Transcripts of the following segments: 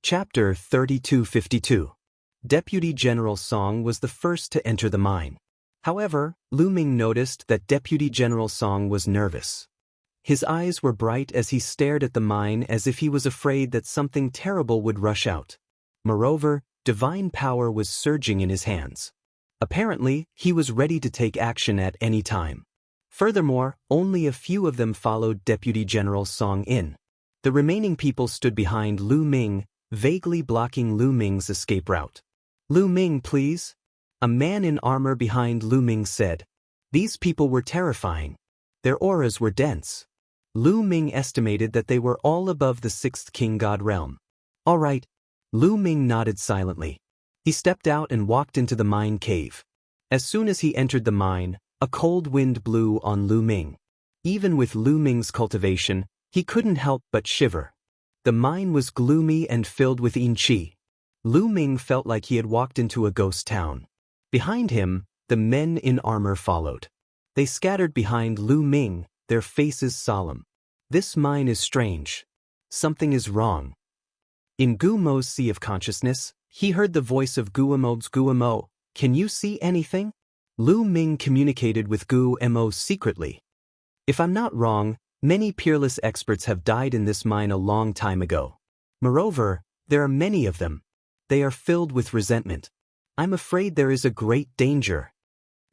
Chapter 3252. Deputy General Song was the first to enter the mine. However, Lu Ming noticed that Deputy General Song was nervous. His eyes were bright as he stared at the mine as if he was afraid that something terrible would rush out. Moreover, divine power was surging in his hands. Apparently, he was ready to take action at any time. Furthermore, only a few of them followed Deputy General Song in. The remaining people stood behind Lu Ming, vaguely blocking Lu Ming's escape route. "Lu Ming, please?" A man in armor behind Lu Ming said. These people were terrifying. Their auras were dense. Lu Ming estimated that they were all above the 6th King God realm. "All right." Lu Ming nodded silently. He stepped out and walked into the mine cave. As soon as he entered the mine, a cold wind blew on Lu Ming. Even with Lu Ming's cultivation, he couldn't help but shiver. The mine was gloomy and filled with yin qi. Lu Ming felt like he had walked into a ghost town. Behind him, the men in armor followed. They scattered behind Lu Ming, their faces solemn. "This mine is strange. Something is wrong." In Gumo's sea of consciousness, he heard the voice of Gumo's Gumo. "Can you see anything?" Lu Ming communicated with Gumo secretly. "If I'm not wrong, many peerless experts have died in this mine a long time ago. Moreover, there are many of them. They are filled with resentment. I'm afraid there is a great danger."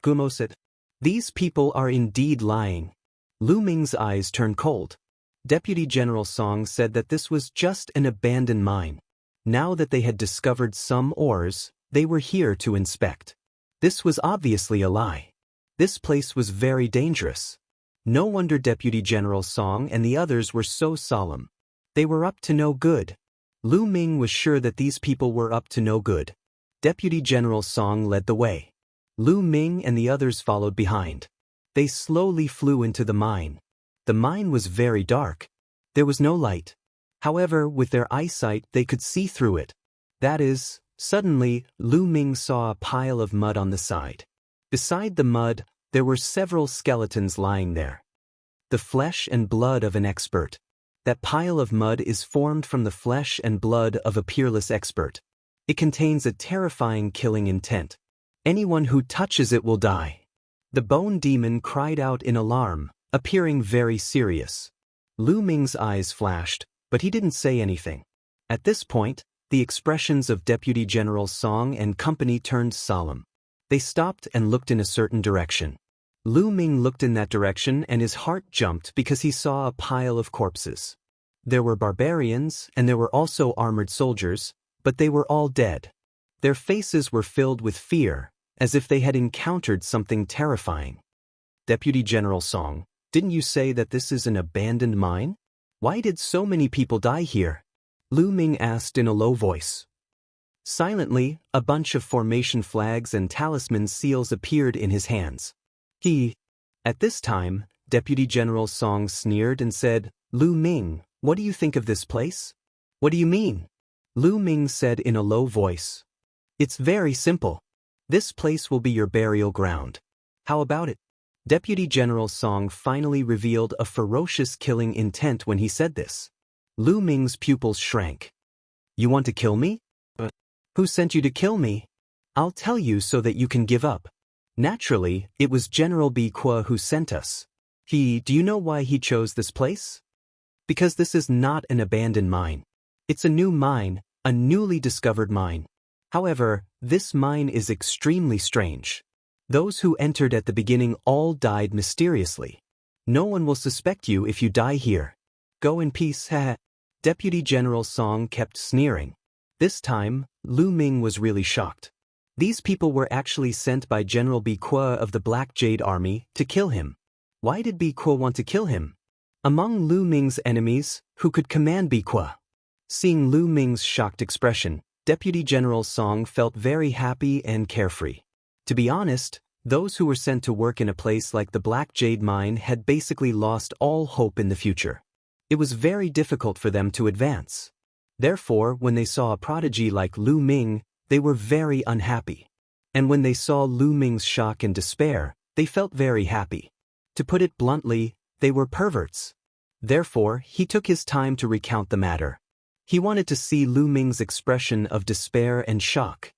Gumo said. "These people are indeed lying." Lu Ming's eyes turned cold. Deputy General Song said that this was just an abandoned mine. Now that they had discovered some ores, they were here to inspect. This was obviously a lie. This place was very dangerous. No wonder Deputy General Song and the others were so solemn. They were up to no good. Lu Ming was sure that these people were up to no good. Deputy General Song led the way. Lu Ming and the others followed behind. They slowly flew into the mine. The mine was very dark. There was no light. However, with their eyesight they could see through it. That is, suddenly, Lu Ming saw a pile of mud on the side. Beside the mud, there were several skeletons lying there. The flesh and blood of an expert. That pile of mud is formed from the flesh and blood of a peerless expert. It contains a terrifying killing intent. Anyone who touches it will die. The bone demon cried out in alarm, appearing very serious. Lu Ming's eyes flashed, but he didn't say anything. At this point, the expressions of Deputy General Song and company turned solemn. They stopped and looked in a certain direction. Lu Ming looked in that direction and his heart jumped because he saw a pile of corpses. There were barbarians and there were also armored soldiers, but they were all dead. Their faces were filled with fear, as if they had encountered something terrifying. "Deputy General Song, didn't you say that this is an abandoned mine? Why did so many people die here?" Lu Ming asked in a low voice. Silently, a bunch of formation flags and talisman seals appeared in his hands. At this time, Deputy General Song sneered and said, "Lu Ming, what do you think of this place?" "What do you mean?" Lu Ming said in a low voice. "It's very simple. This place will be your burial ground. How about it?" Deputy General Song finally revealed a ferocious killing intent when he said this. Lu Ming's pupils shrank. "You want to kill me? Who sent you to kill me? I'll tell you so that you can give up." "Naturally, it was General Bi Kwa who sent us. Do you know why he chose this place? Because this is not an abandoned mine. It's a new mine, a newly discovered mine. However, this mine is extremely strange. Those who entered at the beginning all died mysteriously. No one will suspect you if you die here. Go in peace." Deputy General Song kept sneering. This time, Lu Ming was really shocked. These people were actually sent by General Bi Kwa of the Black Jade Army to kill him. Why did Bi Kwa want to kill him? Among Lu Ming's enemies, who could command Bi Kwa? Seeing Lu Ming's shocked expression, Deputy General Song felt very happy and carefree. To be honest, those who were sent to work in a place like the Black Jade Mine had basically lost all hope in the future. It was very difficult for them to advance. Therefore, when they saw a prodigy like Lu Ming, they were very unhappy. And when they saw Lu Ming's shock and despair, they felt very happy. To put it bluntly, they were perverts. Therefore, he took his time to recount the matter. He wanted to see Lu Ming's expression of despair and shock.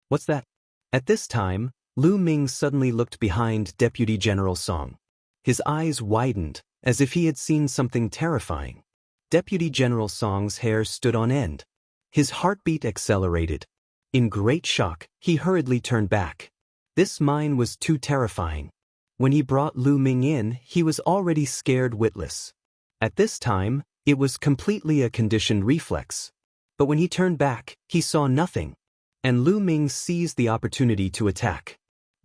What's that? At this time, Lu Ming suddenly looked behind Deputy General Song. His eyes widened, as if he had seen something terrifying. Deputy General Song's hair stood on end. His heartbeat accelerated. In great shock, he hurriedly turned back. This mine was too terrifying. When he brought Lu Ming in, he was already scared witless. At this time, it was completely a conditioned reflex. But when he turned back, he saw nothing. And Lu Ming seized the opportunity to attack.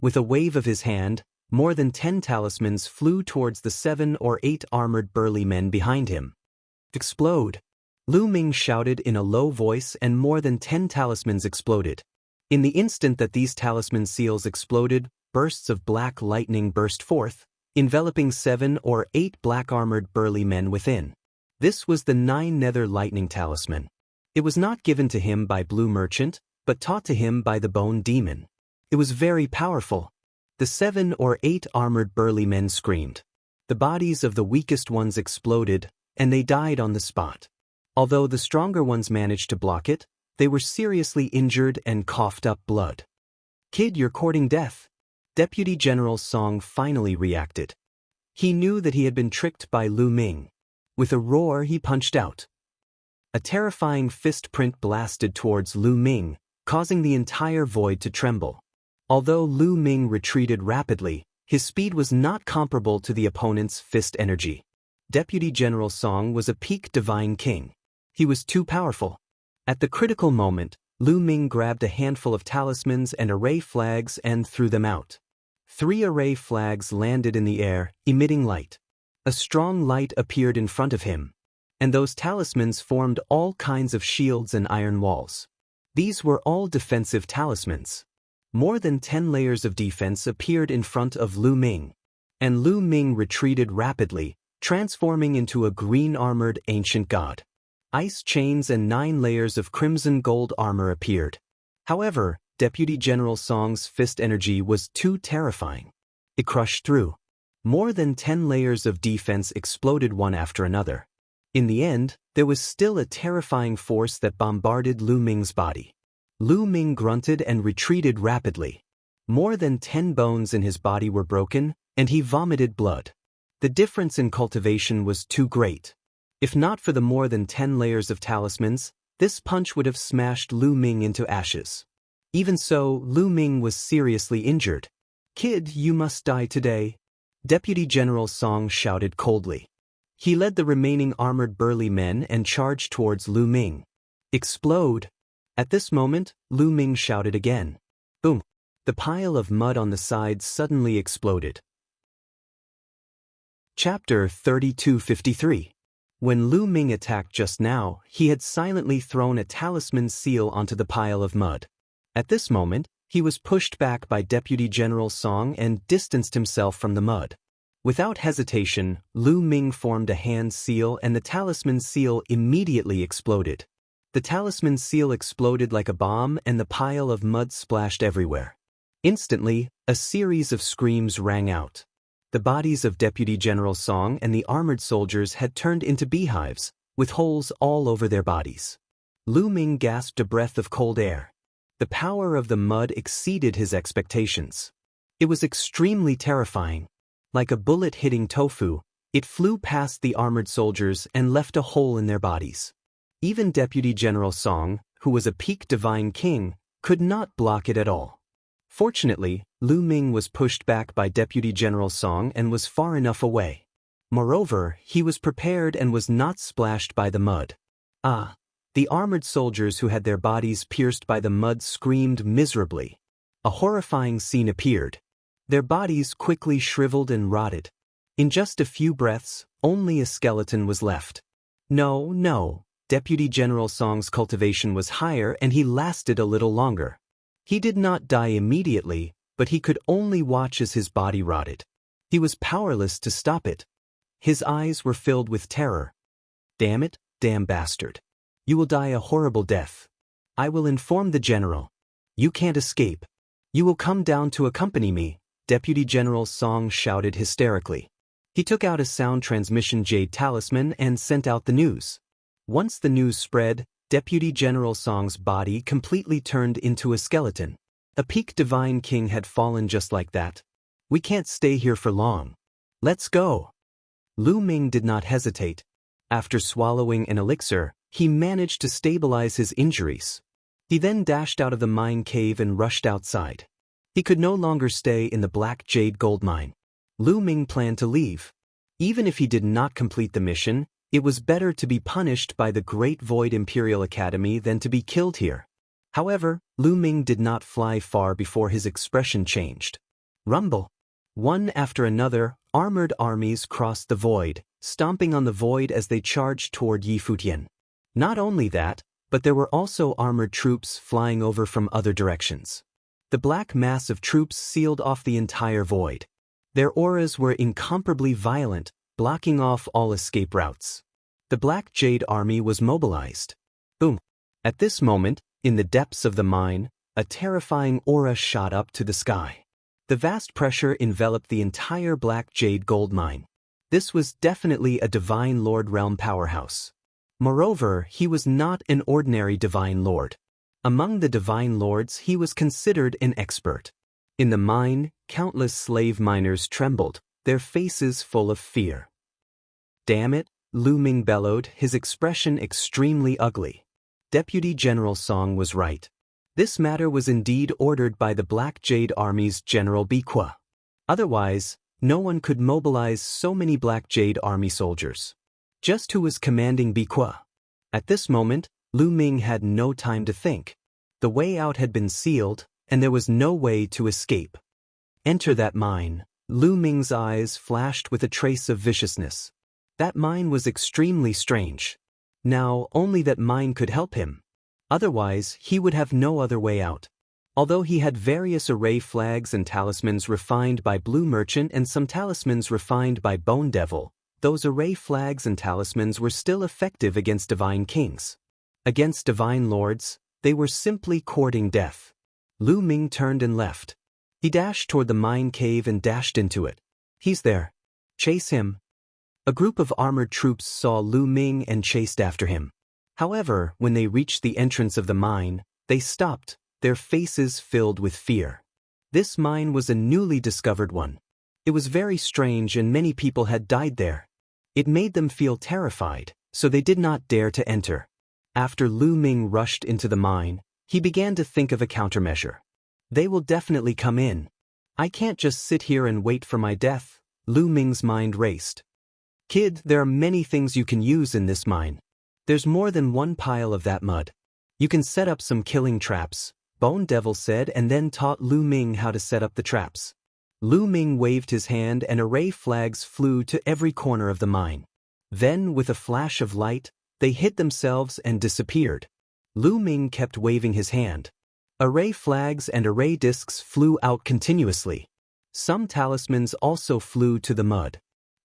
With a wave of his hand, more than 10 talismans flew towards the 7 or 8 armored burly men behind him. Explode! Lu Ming shouted in a low voice, and more than 10 talismans exploded. In the instant that these talisman seals exploded, bursts of black lightning burst forth, enveloping 7 or 8 black-armored burly men within. This was the 9 nether lightning talisman. It was not given to him by Blue Merchant, but taught to him by the Bone Demon. It was very powerful. The 7 or 8 armored burly men screamed. The bodies of the weakest ones exploded, and they died on the spot. Although the stronger ones managed to block it, they were seriously injured and coughed up blood. "Kid, you're courting death." Deputy General Song finally reacted. He knew that he had been tricked by Lu Ming. With a roar, he punched out. A terrifying fist print blasted towards Lu Ming, causing the entire void to tremble. Although Lu Ming retreated rapidly, his speed was not comparable to the opponent's fist energy. Deputy General Song was a peak divine king. He was too powerful. At the critical moment, Lu Ming grabbed a handful of talismans and array flags and threw them out. 3 array flags landed in the air, emitting light. A strong light appeared in front of him, and those talismans formed all kinds of shields and iron walls. These were all defensive talismans. More than 10 layers of defense appeared in front of Lu Ming, and Lu Ming retreated rapidly, transforming into a green-armored ancient god. Ice chains and 9 layers of crimson gold armor appeared. However, Deputy General Song's fist energy was too terrifying. It crushed through. More than 10 layers of defense exploded one after another. In the end, there was still a terrifying force that bombarded Lu Ming's body. Lu Ming grunted and retreated rapidly. More than 10 bones in his body were broken, and he vomited blood. The difference in cultivation was too great. If not for the more than 10 layers of talismans, this punch would have smashed Lu Ming into ashes. Even so, Lu Ming was seriously injured. "Kid, you must die today," Deputy General Song shouted coldly. He led the remaining armored burly men and charged towards Lu Ming. "Explode!" At this moment, Lu Ming shouted again. Boom! The pile of mud on the side suddenly exploded. Chapter 3253. When Lu Ming attacked just now, he had silently thrown a talisman seal onto the pile of mud. At this moment, he was pushed back by Deputy General Song and distanced himself from the mud. Without hesitation, Lu Ming formed a hand seal, and the talisman seal immediately exploded. The talisman seal exploded like a bomb, and the pile of mud splashed everywhere. Instantly, a series of screams rang out. The bodies of Deputy General Song and the armored soldiers had turned into beehives, with holes all over their bodies. Lu Ming gasped a breath of cold air. The power of the mud exceeded his expectations. It was extremely terrifying. Like a bullet hitting tofu, it flew past the armored soldiers and left a hole in their bodies. Even Deputy General Song, who was a peak divine king, could not block it at all. Fortunately, Lu Ming was pushed back by Deputy General Song and was far enough away. Moreover, he was prepared and was not splashed by the mud. Ah! The armored soldiers who had their bodies pierced by the mud screamed miserably. A horrifying scene appeared. Their bodies quickly shriveled and rotted. In just a few breaths, only a skeleton was left. No, Deputy General Song's cultivation was higher and he lasted a little longer. He did not die immediately, but he could only watch as his body rotted. He was powerless to stop it. His eyes were filled with terror. "Damn it, damn bastard. You will die a horrible death. I will inform the general. You can't escape. You will come down to accompany me," Deputy General Song shouted hysterically. He took out a sound transmission jade talisman and sent out the news. Once the news spread, Deputy General Song's body completely turned into a skeleton. A peak divine king had fallen just like that. We can't stay here for long. Let's go. Lu Ming did not hesitate. After swallowing an elixir, he managed to stabilize his injuries. He then dashed out of the mine cave and rushed outside. He could no longer stay in the Black Jade gold mine. Lu Ming planned to leave. Even if he did not complete the mission, it was better to be punished by the Great Void Imperial Academy than to be killed here. However, Lu Ming did not fly far before his expression changed. Rumble. One after another, armored armies crossed the void, stomping on the void as they charged toward Yifutian. Not only that, but there were also armored troops flying over from other directions. The black mass of troops sealed off the entire void. Their auras were incomparably violent, blocking off all escape routes. The Black Jade army was mobilized. Boom! At this moment, in the depths of the mine, a terrifying aura shot up to the sky. The vast pressure enveloped the entire Black Jade gold mine. This was definitely a Divine Lord realm powerhouse. Moreover, he was not an ordinary Divine Lord. Among the Divine Lords, he was considered an expert. In the mine, countless slave miners trembled, their faces full of fear. Damn it, Lu Ming bellowed, his expression extremely ugly. Deputy General Song was right. This matter was indeed ordered by the Black Jade Army's General Biqua. Otherwise, no one could mobilize so many Black Jade Army soldiers. Just who was commanding Biqua? At this moment, Lu Ming had no time to think. The way out had been sealed, and there was no way to escape. Enter that mine. Lu Ming's eyes flashed with a trace of viciousness. That mine was extremely strange. Now, only that mine could help him. Otherwise, he would have no other way out. Although he had various array flags and talismans refined by Blue Merchant and some talismans refined by Bone Devil, those array flags and talismans were still effective against divine kings. Against divine lords, they were simply courting death. Lu Ming turned and left. He dashed toward the mine cave and dashed into it. He's there. Chase him. A group of armored troops saw Lu Ming and chased after him. However, when they reached the entrance of the mine, they stopped, their faces filled with fear. This mine was a newly discovered one. It was very strange and many people had died there. It made them feel terrified, so they did not dare to enter. After Lu Ming rushed into the mine, he began to think of a countermeasure. They will definitely come in. I can't just sit here and wait for my death. Lu Ming's mind raced. Kid, there are many things you can use in this mine. There's more than one pile of that mud. You can set up some killing traps, Bone Devil said, and then taught Lu Ming how to set up the traps. Lu Ming waved his hand and array flags flew to every corner of the mine. Then, with a flash of light, they hid themselves and disappeared. Lu Ming kept waving his hand. Array flags and array discs flew out continuously. Some talismans also flew to the mud.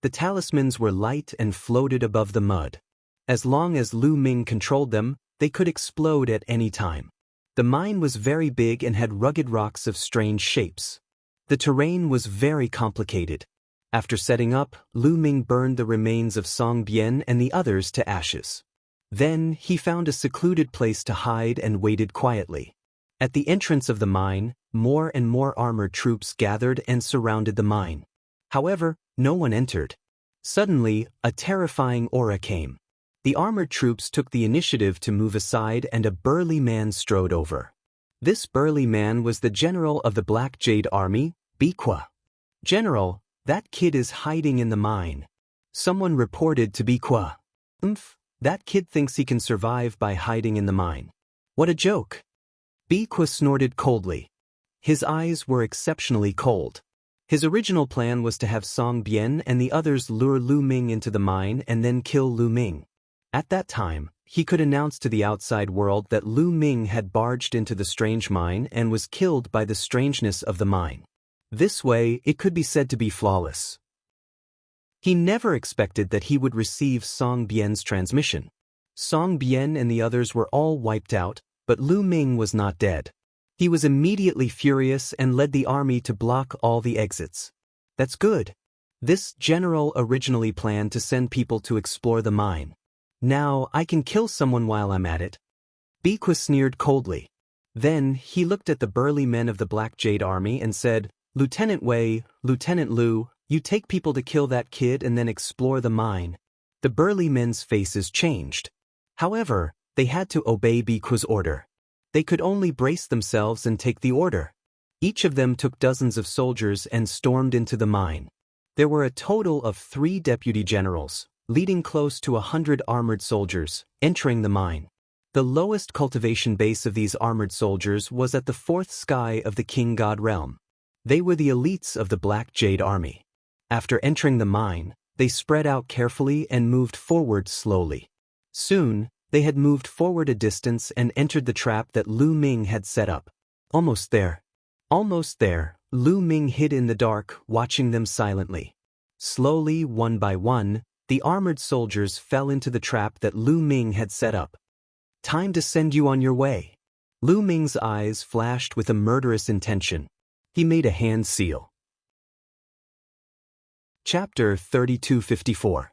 The talismans were light and floated above the mud. As long as Lu Ming controlled them, they could explode at any time. The mine was very big and had rugged rocks of strange shapes. The terrain was very complicated. After setting up, Lu Ming burned the remains of Song Bian and the others to ashes. Then, he found a secluded place to hide and waited quietly. At the entrance of the mine, more and more armored troops gathered and surrounded the mine. However, no one entered. Suddenly, a terrifying aura came. The armored troops took the initiative to move aside and a burly man strode over. This burly man was the general of the Black Jade Army, Biqua. General, that kid is hiding in the mine. Someone reported to Biqua. That kid thinks he can survive by hiding in the mine. What a joke. Biqua snorted coldly. His eyes were exceptionally cold. His original plan was to have Song Bian and the others lure Lu Ming into the mine and then kill Lu Ming. At that time, he could announce to the outside world that Lu Ming had barged into the strange mine and was killed by the strangeness of the mine. This way, it could be said to be flawless. He never expected that he would receive Song Bian's transmission. Song Bian and the others were all wiped out, but Lu Ming was not dead. He was immediately furious and led the army to block all the exits. That's good. This general originally planned to send people to explore the mine. Now, I can kill someone while I'm at it. Beak sneered coldly. Then, he looked at the burly men of the Black Jade Army and said, "Lieutenant Wei, Lieutenant Lu, you take people to kill that kid and then explore the mine." The burly men's faces changed. However, they had to obey Beak's order. They could only brace themselves and take the order. Each of them took dozens of soldiers and stormed into the mine. There were a total of 3 deputy generals, leading close to 100 armored soldiers, entering the mine. The lowest cultivation base of these armored soldiers was at the 4th sky of the King God realm. They were the elites of the Black Jade Army. After entering the mine, they spread out carefully and moved forward slowly. Soon, they had moved forward a distance and entered the trap that Lu Ming had set up. Almost there. Almost there, Lu Ming hid in the dark, watching them silently. Slowly, one by one, the armored soldiers fell into the trap that Lu Ming had set up. "Time to send you on your way." Lu Ming's eyes flashed with a murderous intention. He made a hand seal. Chapter 3254.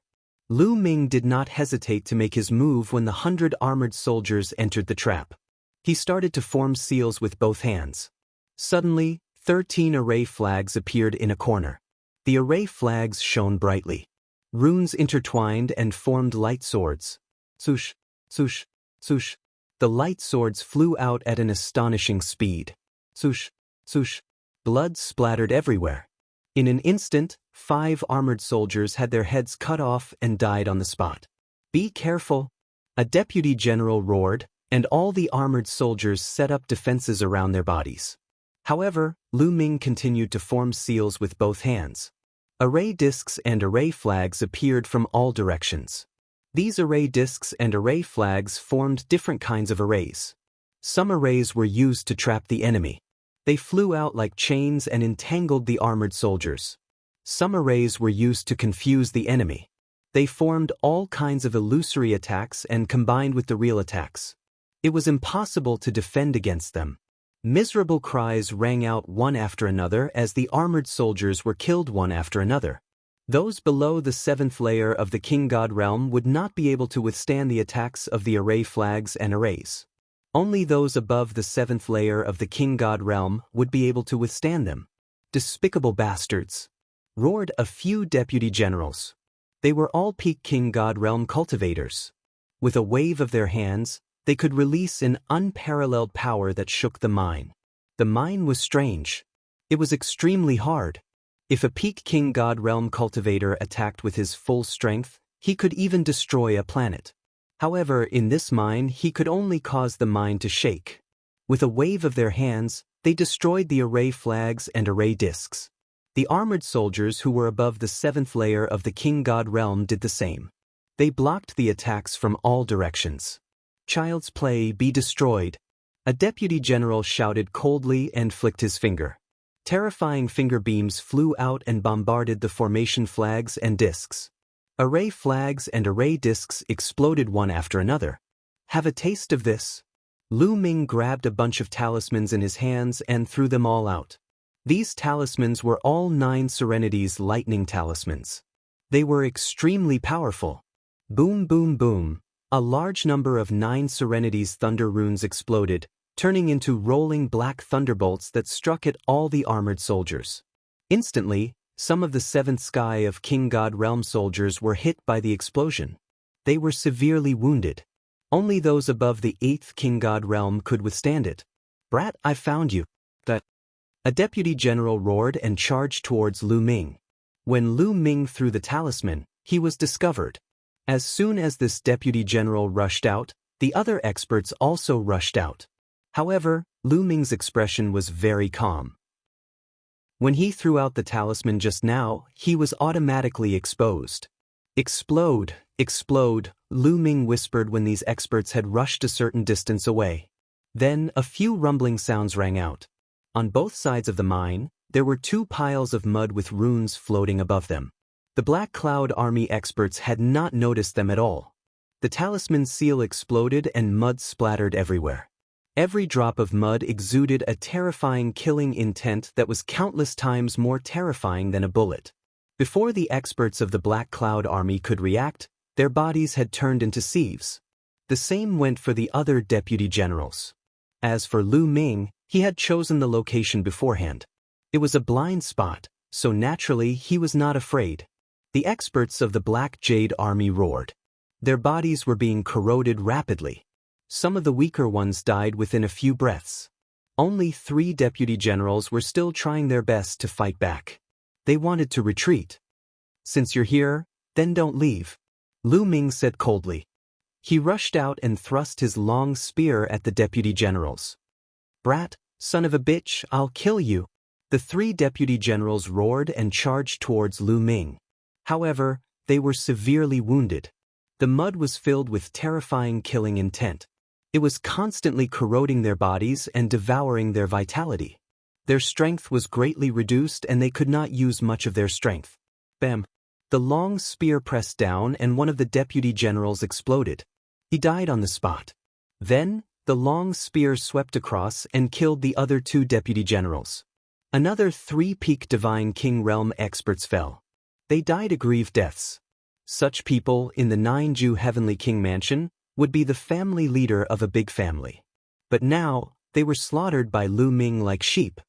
Lu Ming did not hesitate to make his move when the 100 armored soldiers entered the trap. He started to form seals with both hands. Suddenly, 13 array flags appeared in a corner. The array flags shone brightly. Runes intertwined and formed light swords. Swoosh, swoosh, swoosh. The light swords flew out at an astonishing speed. Swoosh, swoosh. Blood splattered everywhere. In an instant, 5 armored soldiers had their heads cut off and died on the spot. "Be careful," a deputy general roared, and all the armored soldiers set up defenses around their bodies. However, Lu Ming continued to form seals with both hands. Array discs and array flags appeared from all directions. These array discs and array flags formed different kinds of arrays. Some arrays were used to trap the enemy. They flew out like chains and entangled the armored soldiers. Some arrays were used to confuse the enemy. They formed all kinds of illusory attacks and combined with the real attacks. It was impossible to defend against them. Miserable cries rang out one after another as the armored soldiers were killed one after another. Those below the 7th layer of the King God realm would not be able to withstand the attacks of the array flags and arrays. Only those above the 7th layer of the King God realm would be able to withstand them. "Despicable bastards!" roared a few deputy generals. They were all peak King God realm cultivators. With a wave of their hands, they could release an unparalleled power that shook the mine. The mine was strange. It was extremely hard. If a peak King God realm cultivator attacked with his full strength, he could even destroy a planet. However, in this mine, he could only cause the mine to shake. With a wave of their hands, they destroyed the array flags and array discs. The armored soldiers who were above the 7th layer of the King God realm did the same. They blocked the attacks from all directions. "Child's play, be destroyed," a deputy general shouted coldly and flicked his finger. Terrifying finger beams flew out and bombarded the formation flags and discs. Array flags and array discs exploded one after another. "Have a taste of this." Lu Ming grabbed a bunch of talismans in his hands and threw them all out. These talismans were all 9 Serenity's lightning talismans. They were extremely powerful. Boom, boom, boom. A large number of 9 Serenity's thunder runes exploded, turning into rolling black thunderbolts that struck at all the armored soldiers. Instantly, some of the 7th sky of King God realm soldiers were hit by the explosion. They were severely wounded. Only those above the 8th King God realm could withstand it. "Brat, I found you." A deputy general roared and charged towards Lu Ming. When Lu Ming threw the talisman, he was discovered. As soon as this deputy general rushed out, the other experts also rushed out. However, Lu Ming's expression was very calm. When he threw out the talisman just now, he was automatically exposed. "Explode, explode," Lu Ming whispered when these experts had rushed a certain distance away. Then a few rumbling sounds rang out. On both sides of the mine, there were 2 piles of mud with runes floating above them. The Black Cloud Army experts had not noticed them at all. The talisman seal exploded and mud splattered everywhere. Every drop of mud exuded a terrifying killing intent that was countless times more terrifying than a bullet. Before the experts of the Black Cloud Army could react, their bodies had turned into sieves. The same went for the other deputy generals. As for Lu Ming, he had chosen the location beforehand. It was a blind spot, so naturally he was not afraid. The experts of the Black Jade Army roared. Their bodies were being corroded rapidly. Some of the weaker ones died within a few breaths. Only 3 deputy generals were still trying their best to fight back. They wanted to retreat. "Since you're here, then don't leave," Lu Ming said coldly. He rushed out and thrust his long spear at the deputy generals. "Brat, son of a bitch, I'll kill you." The 3 deputy generals roared and charged towards Lu Ming. However, they were severely wounded. The mud was filled with terrifying killing intent. It was constantly corroding their bodies and devouring their vitality. Their strength was greatly reduced and they could not use much of their strength. Bam! The long spear pressed down and one of the deputy generals exploded. He died on the spot. Then, the long spear swept across and killed the other 2 deputy generals. Another 3 peak Divine King Realm experts fell. They died aggrieved deaths. Such people, in the 9-Ju Heavenly King Mansion, would be the family leader of a big family. But now, they were slaughtered by Lu Ming like sheep.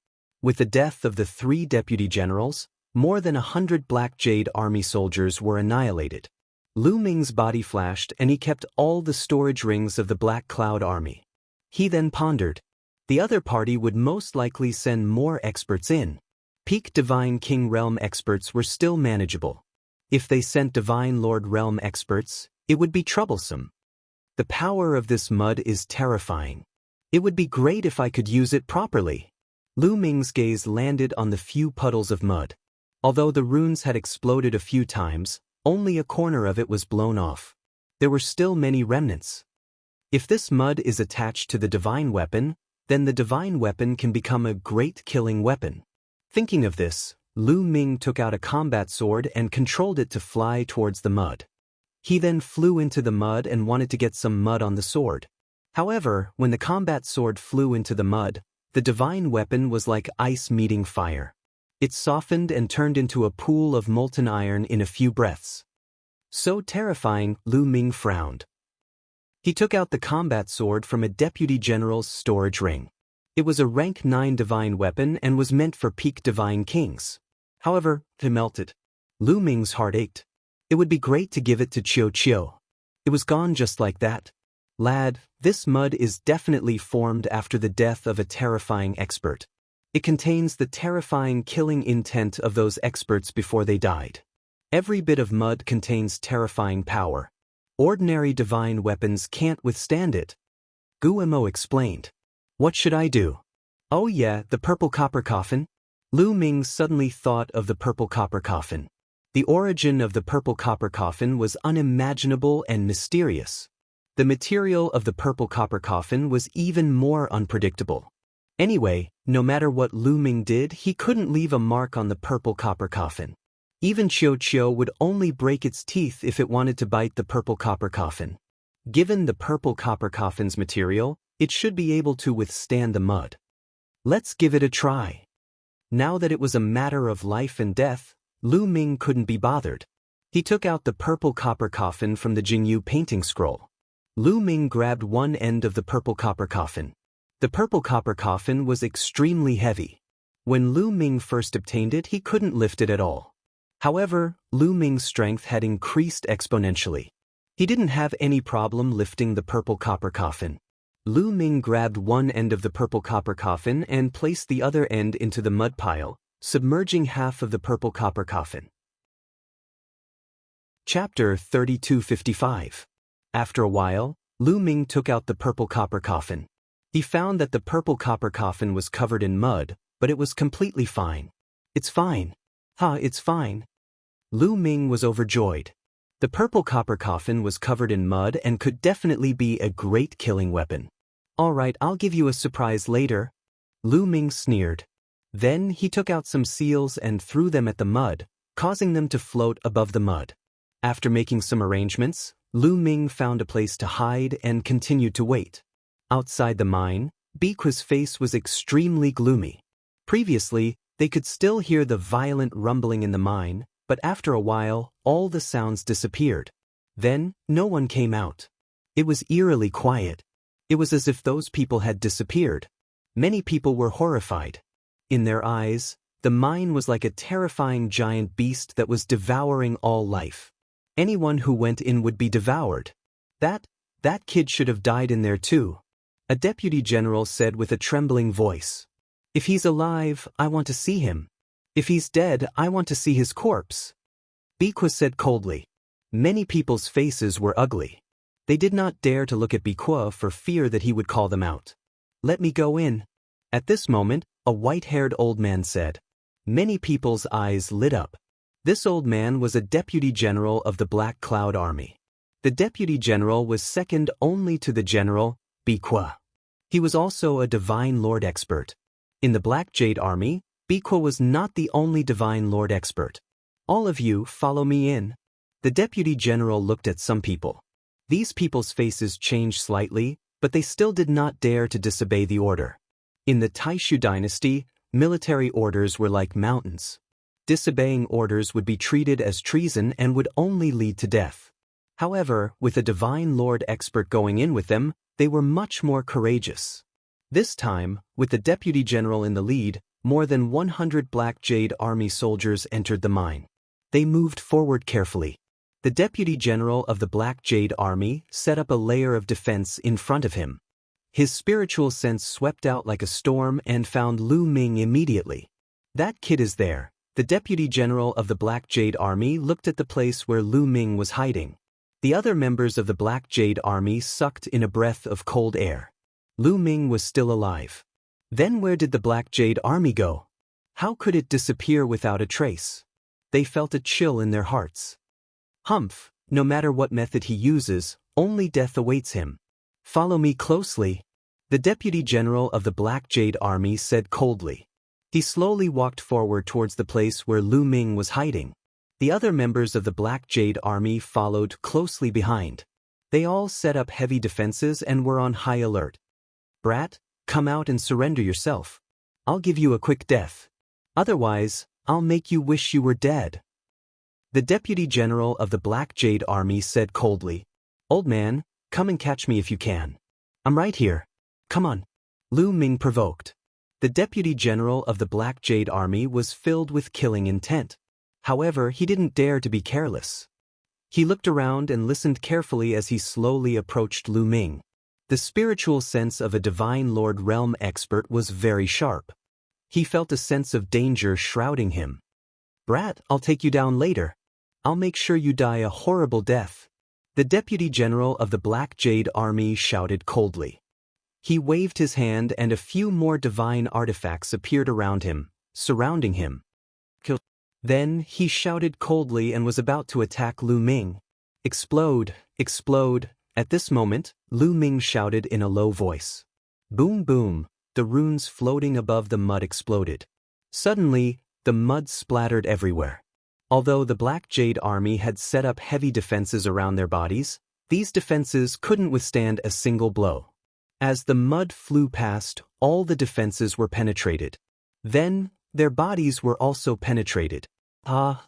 With the death of the 3 deputy generals, more than 100 Black Jade Army soldiers were annihilated. Lu Ming's body flashed and he kept all the storage rings of the Black Cloud Army. He then pondered. The other party would most likely send more experts in. Peak Divine King Realm experts were still manageable. If they sent Divine Lord Realm experts, it would be troublesome. The power of this mud is terrifying. It would be great if I could use it properly. Lu Ming's gaze landed on the few puddles of mud. Although the runes had exploded a few times, only a corner of it was blown off. There were still many remnants. If this mud is attached to the divine weapon, then the divine weapon can become a great killing weapon. Thinking of this, Lu Ming took out a combat sword and controlled it to fly towards the mud. He then flew into the mud and wanted to get some mud on the sword. However, when the combat sword flew into the mud, the divine weapon was like ice meeting fire. It softened and turned into a pool of molten iron in a few breaths. So terrifying, Lu Ming frowned. He took out the combat sword from a deputy general's storage ring. It was a rank 9 divine weapon and was meant for peak divine kings. However, it melted. Lu Ming's heart ached. It would be great to give it to Chiu Chiu. It was gone just like that. Lad, this mud is definitely formed after the death of a terrifying expert. It contains the terrifying killing intent of those experts before they died. Every bit of mud contains terrifying power. Ordinary divine weapons can't withstand it. Guillemot explained. What should I do? Oh yeah, the purple copper coffin? Lu Ming suddenly thought of the purple copper coffin. The origin of the purple copper coffin was unimaginable and mysterious. The material of the purple copper coffin was even more unpredictable. Anyway, no matter what Lu Ming did, he couldn't leave a mark on the purple copper coffin. Even Chiu Chiu would only break its teeth if it wanted to bite the purple copper coffin. Given the purple copper coffin's material, it should be able to withstand the mud. Let's give it a try. Now that it was a matter of life and death, Lu Ming couldn't be bothered. He took out the purple copper coffin from the Jingyu painting scroll. Lu Ming grabbed one end of the purple copper coffin. The purple copper coffin was extremely heavy. When Lu Ming first obtained it, he couldn't lift it at all. However, Lu Ming's strength had increased exponentially. He didn't have any problem lifting the purple copper coffin. Lu Ming grabbed one end of the purple copper coffin and placed the other end into the mud pile, submerging half of the purple copper coffin. Chapter 3255. After a while, Lu Ming took out the purple copper coffin. He found that the purple copper coffin was covered in mud, but it was completely fine. It's fine. It's fine. Lu Ming was overjoyed. The purple copper coffin was covered in mud and could definitely be a great killing weapon. Alright, I'll give you a surprise later. Lu Ming sneered. Then he took out some seals and threw them at the mud, causing them to float above the mud. After making some arrangements, Lu Ming found a place to hide and continued to wait. Outside the mine, Biqua's face was extremely gloomy. Previously, they could still hear the violent rumbling in the mine, but after a while, all the sounds disappeared. Then, no one came out. It was eerily quiet. It was as if those people had disappeared. Many people were horrified. In their eyes, the mine was like a terrifying giant beast that was devouring all life. Anyone who went in would be devoured. That kid should have died in there too. A deputy general said with a trembling voice. If he's alive, I want to see him. If he's dead, I want to see his corpse. Biqua said coldly. Many people's faces were ugly. They did not dare to look at Biqua for fear that he would call them out. Let me go in. At this moment, a white-haired old man said. Many people's eyes lit up. This old man was a deputy general of the Black Cloud Army. The deputy general was second only to the general, Biqua. He was also a Divine Lord expert. In the Black Jade Army, Biqua was not the only Divine Lord expert. All of you follow me in. The deputy general looked at some people. These people's faces changed slightly, but they still did not dare to disobey the order. In the Taishu dynasty, military orders were like mountains. Disobeying orders would be treated as treason and would only lead to death. However, with a Divine Lord expert going in with them, they were much more courageous. This time, with the deputy general in the lead, more than 100 Black Jade Army soldiers entered the mine. They moved forward carefully. The deputy general of the Black Jade Army set up a layer of defense in front of him. His spiritual sense swept out like a storm and found Lu Ming immediately. That kid is there. The deputy general of the Black Jade Army looked at the place where Lu Ming was hiding. The other members of the Black Jade Army sucked in a breath of cold air. Lu Ming was still alive. Then where did the Black Jade Army go? How could it disappear without a trace? They felt a chill in their hearts. Humph, no matter what method he uses, only death awaits him. Follow me closely. The deputy general of the Black Jade Army said coldly. He slowly walked forward towards the place where Lu Ming was hiding. The other members of the Black Jade Army followed closely behind. They all set up heavy defenses and were on high alert. Brat, come out and surrender yourself. I'll give you a quick death. Otherwise, I'll make you wish you were dead. The deputy general of the Black Jade Army said coldly. Old man, come and catch me if you can. I'm right here. Come on. Lu Ming provoked. The deputy general of the Black Jade Army was filled with killing intent. However, he didn't dare to be careless. He looked around and listened carefully as he slowly approached Lu Ming. The spiritual sense of a Divine Lord realm expert was very sharp. He felt a sense of danger shrouding him. Brat, I'll take you down later. I'll make sure you die a horrible death. The deputy general of the Black Jade Army shouted coldly. He waved his hand and a few more divine artifacts appeared around him, surrounding him. Kill. Then he shouted coldly and was about to attack Lu Ming. Explode, explode. At this moment, Lu Ming shouted in a low voice. Boom boom, the runes floating above the mud exploded. Suddenly, the mud splattered everywhere. Although the Black Jade Army had set up heavy defenses around their bodies, these defenses couldn't withstand a single blow. As the mud flew past, all the defenses were penetrated. Then, their bodies were also penetrated. The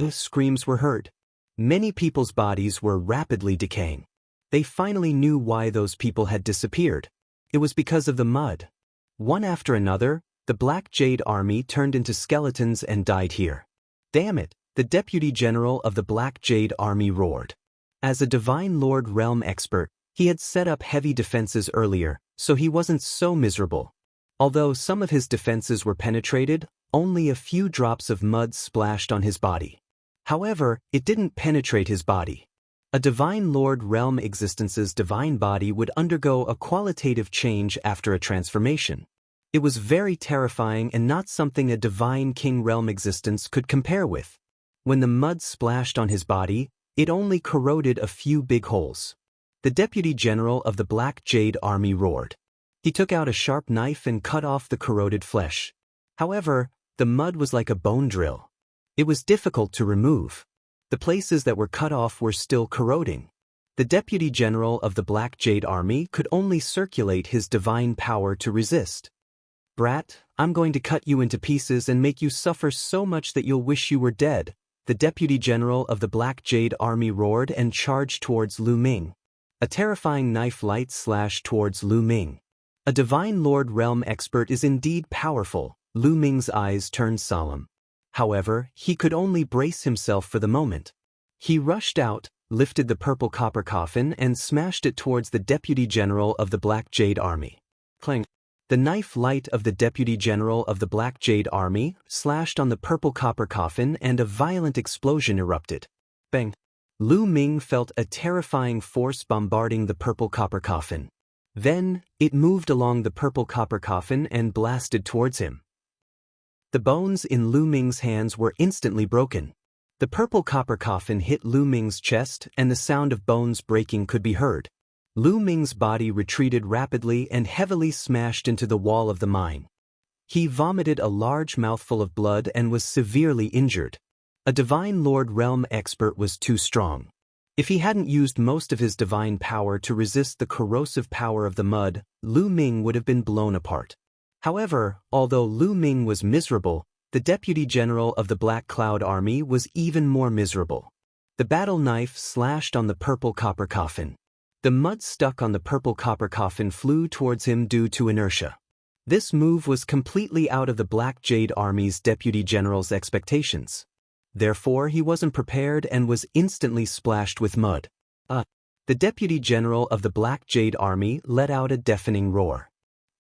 screams were heard. Many people's bodies were rapidly decaying. They finally knew why those people had disappeared. It was because of the mud. One after another, the Black Jade Army turned into skeletons and died here. Damn it, the deputy general of the Black Jade Army roared. As a Divine Lord realm expert, he had set up heavy defenses earlier, so he wasn't so miserable. Although some of his defenses were penetrated, only a few drops of mud splashed on his body. However, it didn't penetrate his body. A Divine Lord realm existence's divine body would undergo a qualitative change after a transformation. It was very terrifying and not something a Divine King realm existence could compare with. When the mud splashed on his body, it only corroded a few big holes. The deputy general of the Black Jade Army roared. He took out a sharp knife and cut off the corroded flesh. However, the mud was like a bone drill. It was difficult to remove. The places that were cut off were still corroding. The deputy general of the Black Jade Army could only circulate his divine power to resist. Brat, I'm going to cut you into pieces and make you suffer so much that you'll wish you were dead. The deputy general of the Black Jade Army roared and charged towards Lu Ming. A terrifying knife light slashed towards Lu Ming. A Divine Lord realm expert is indeed powerful. Lu Ming's eyes turned solemn. However, he could only brace himself for the moment. He rushed out, lifted the purple copper coffin and smashed it towards the Deputy General of the Black Jade Army. Clang! The knife light of the Deputy General of the Black Jade Army slashed on the purple copper coffin and a violent explosion erupted. Bang! Lu Ming felt a terrifying force bombarding the purple copper coffin. Then, it moved along the purple copper coffin and blasted towards him. The bones in Lu Ming's hands were instantly broken. The purple copper coffin hit Lu Ming's chest and the sound of bones breaking could be heard. Lu Ming's body retreated rapidly and heavily smashed into the wall of the mine. He vomited a large mouthful of blood and was severely injured. A Divine Lord realm expert was too strong. If he hadn't used most of his divine power to resist the corrosive power of the mud, Lu Ming would have been blown apart. However, although Lu Ming was miserable, the Deputy General of the Black Cloud Army was even more miserable. The battle knife slashed on the purple copper coffin. The mud stuck on the purple copper coffin flew towards him due to inertia. This move was completely out of the Black Jade Army's Deputy General's expectations. Therefore, he wasn't prepared and was instantly splashed with mud. The Deputy General of the Black Jade Army let out a deafening roar.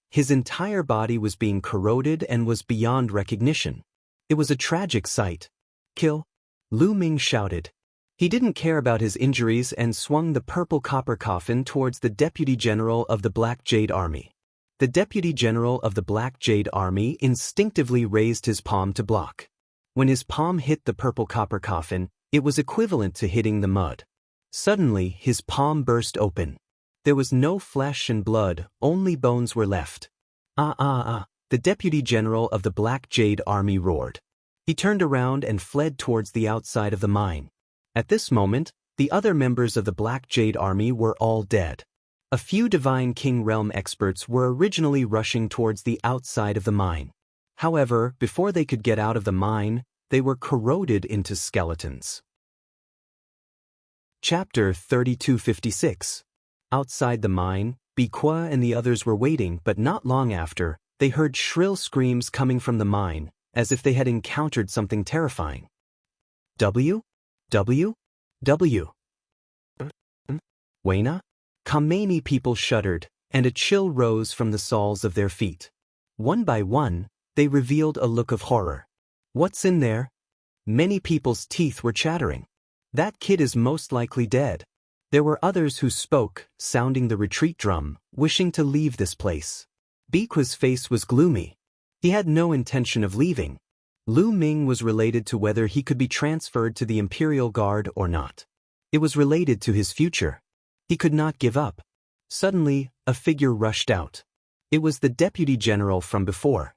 His entire body was being corroded and was beyond recognition. It was a tragic sight. Kill! Lu Ming shouted. He didn't care about his injuries and swung the purple copper coffin towards the Deputy General of the Black Jade Army. The Deputy General of the Black Jade Army instinctively raised his palm to block. When his palm hit the purple copper coffin, it was equivalent to hitting the mud. Suddenly, his palm burst open. There was no flesh and blood, only bones were left. The Deputy General of the Black Jade Army roared. He turned around and fled towards the outside of the mine. At this moment, the other members of the Black Jade Army were all dead. A few Divine King Realm experts were originally rushing towards the outside of the mine. However, before they could get out of the mine, they were corroded into skeletons. Chapter 3256. Outside the mine, Biqua and the others were waiting, but not long after, they heard shrill screams coming from the mine, as if they had encountered something terrifying. W? Wayna? Kameni people shuddered, and a chill rose from the soles of their feet. One by one, they revealed a look of horror. What's in there? Many people's teeth were chattering. That kid is most likely dead. There were others who spoke, sounding the retreat drum, wishing to leave this place. Biqua's face was gloomy. He had no intention of leaving. Lu Ming was related to whether he could be transferred to the Imperial Guard or not. It was related to his future. He could not give up. Suddenly, a figure rushed out. It was the Deputy General from before.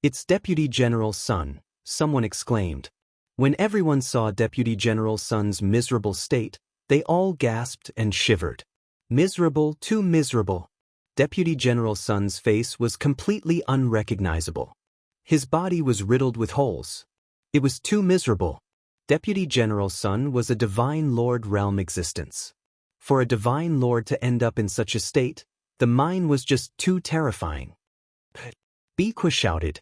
"It's Deputy General Sun," someone exclaimed. When everyone saw Deputy General Sun's miserable state, they all gasped and shivered. Miserable, too miserable. Deputy General Sun's face was completely unrecognizable. His body was riddled with holes. It was too miserable. Deputy General Sun was a Divine Lord realm existence. For a Divine Lord to end up in such a state, the mine was just too terrifying. Biqua shouted.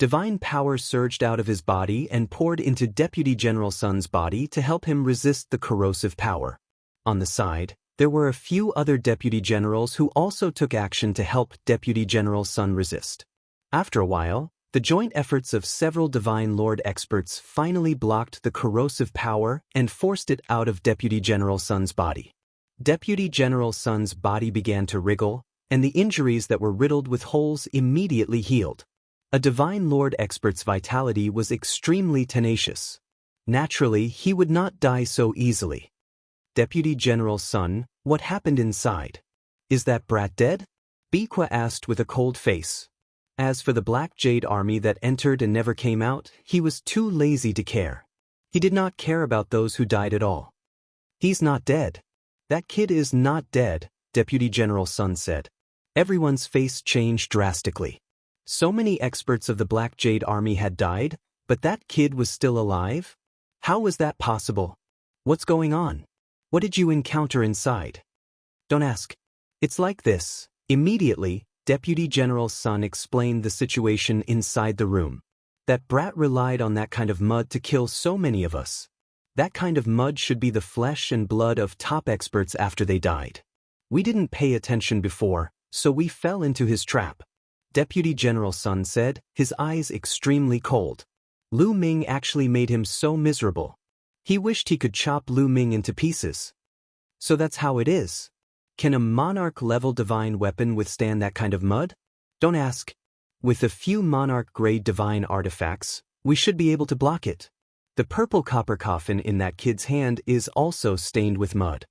Divine power surged out of his body and poured into Deputy General Sun's body to help him resist the corrosive power. On the side, there were a few other Deputy Generals who also took action to help Deputy General Sun resist. After a while, the joint efforts of several Divine Lord experts finally blocked the corrosive power and forced it out of Deputy General Sun's body. Deputy General Sun's body began to wriggle, and the injuries that were riddled with holes immediately healed. A Divine Lord expert's vitality was extremely tenacious. Naturally, he would not die so easily. Deputy General Sun, what happened inside? Is that brat dead? Biqua asked with a cold face. As for the Black Jade Army that entered and never came out, he was too lazy to care. He did not care about those who died at all. He's not dead. That kid is not dead, Deputy General Sun said. Everyone's face changed drastically. So many experts of the Black Jade Army had died, but that kid was still alive? How was that possible? What's going on? What did you encounter inside? Don't ask. It's like this. Immediately, Deputy General Sun explained the situation inside the room. That brat relied on that kind of mud to kill so many of us. That kind of mud should be the flesh and blood of top experts after they died. We didn't pay attention before, so we fell into his trap. Deputy General Sun said, his eyes extremely cold. Lu Ming actually made him so miserable. He wished he could chop Lu Ming into pieces. So that's how it is. Can a monarch-level divine weapon withstand that kind of mud? Don't ask. With a few monarch-grade divine artifacts, we should be able to block it. The purple copper coffin in that kid's hand is also stained with mud.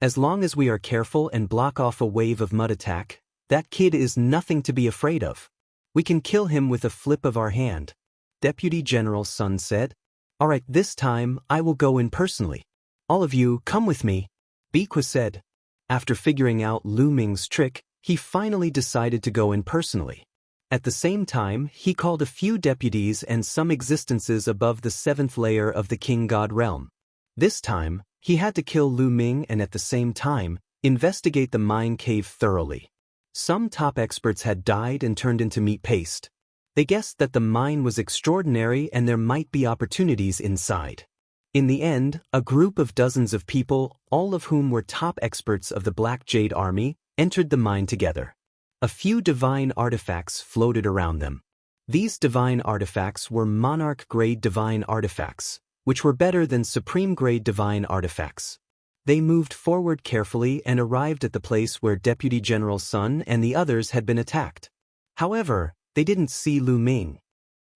As long as we are careful and block off a wave of mud attack, that kid is nothing to be afraid of. We can kill him with a flip of our hand. Deputy General Sun said. Alright, this time I will go in personally. All of you, come with me. Biqua said. After figuring out Lu Ming's trick, he finally decided to go in personally. At the same time, he called a few deputies and some existences above the 7th layer of the King God realm. This time, he had to kill Lu Ming and at the same time, investigate the mine cave thoroughly. Some top experts had died and turned into meat paste. They guessed that the mine was extraordinary and there might be opportunities inside. In the end, a group of dozens of people, all of whom were top experts of the Black Jade Army, entered the mine together. A few divine artifacts floated around them. These divine artifacts were monarch-grade divine artifacts, which were better than supreme-grade divine artifacts. They moved forward carefully and arrived at the place where Deputy General Sun and the others had been attacked. However, they didn't see Lu Ming.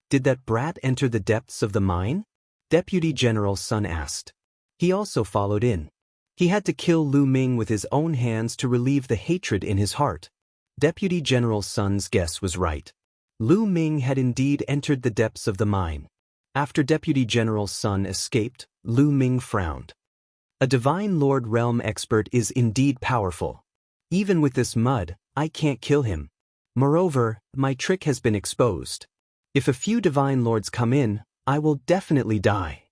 Did that brat enter the depths of the mine? Deputy General Sun asked. He also followed in. He had to kill Lu Ming with his own hands to relieve the hatred in his heart. Deputy General Sun's guess was right. Lu Ming had indeed entered the depths of the mine. After Deputy General Sun escaped, Lu Ming frowned. A Divine Lord Realm expert is indeed powerful. Even with this mud, I can't kill him. Moreover, my trick has been exposed. If a few Divine Lords come in, I will definitely die.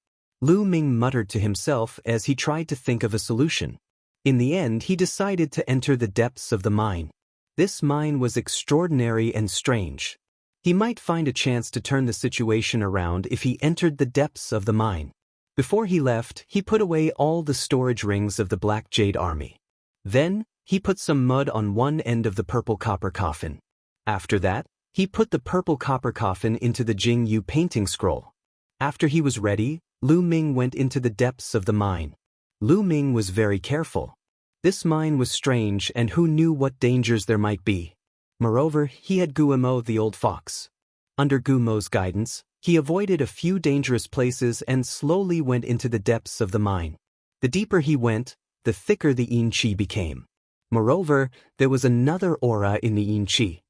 Lu Ming muttered to himself as he tried to think of a solution. In the end, he decided to enter the depths of the mine. This mine was extraordinary and strange. He might find a chance to turn the situation around if he entered the depths of the mine. Before he left, he put away all the storage rings of the Black Jade Army. Then, he put some mud on one end of the purple copper coffin. After that, he put the purple copper coffin into the Jing Yu painting scroll. After he was ready, Lu Ming went into the depths of the mine. Lu Ming was very careful. This mine was strange and who knew what dangers there might be. Moreover, he had Guillemot the old fox. Under Guillemot's guidance, he avoided a few dangerous places and slowly went into the depths of the mine. The deeper he went, the thicker the yin qi became. Moreover, there was another aura in the yin qi.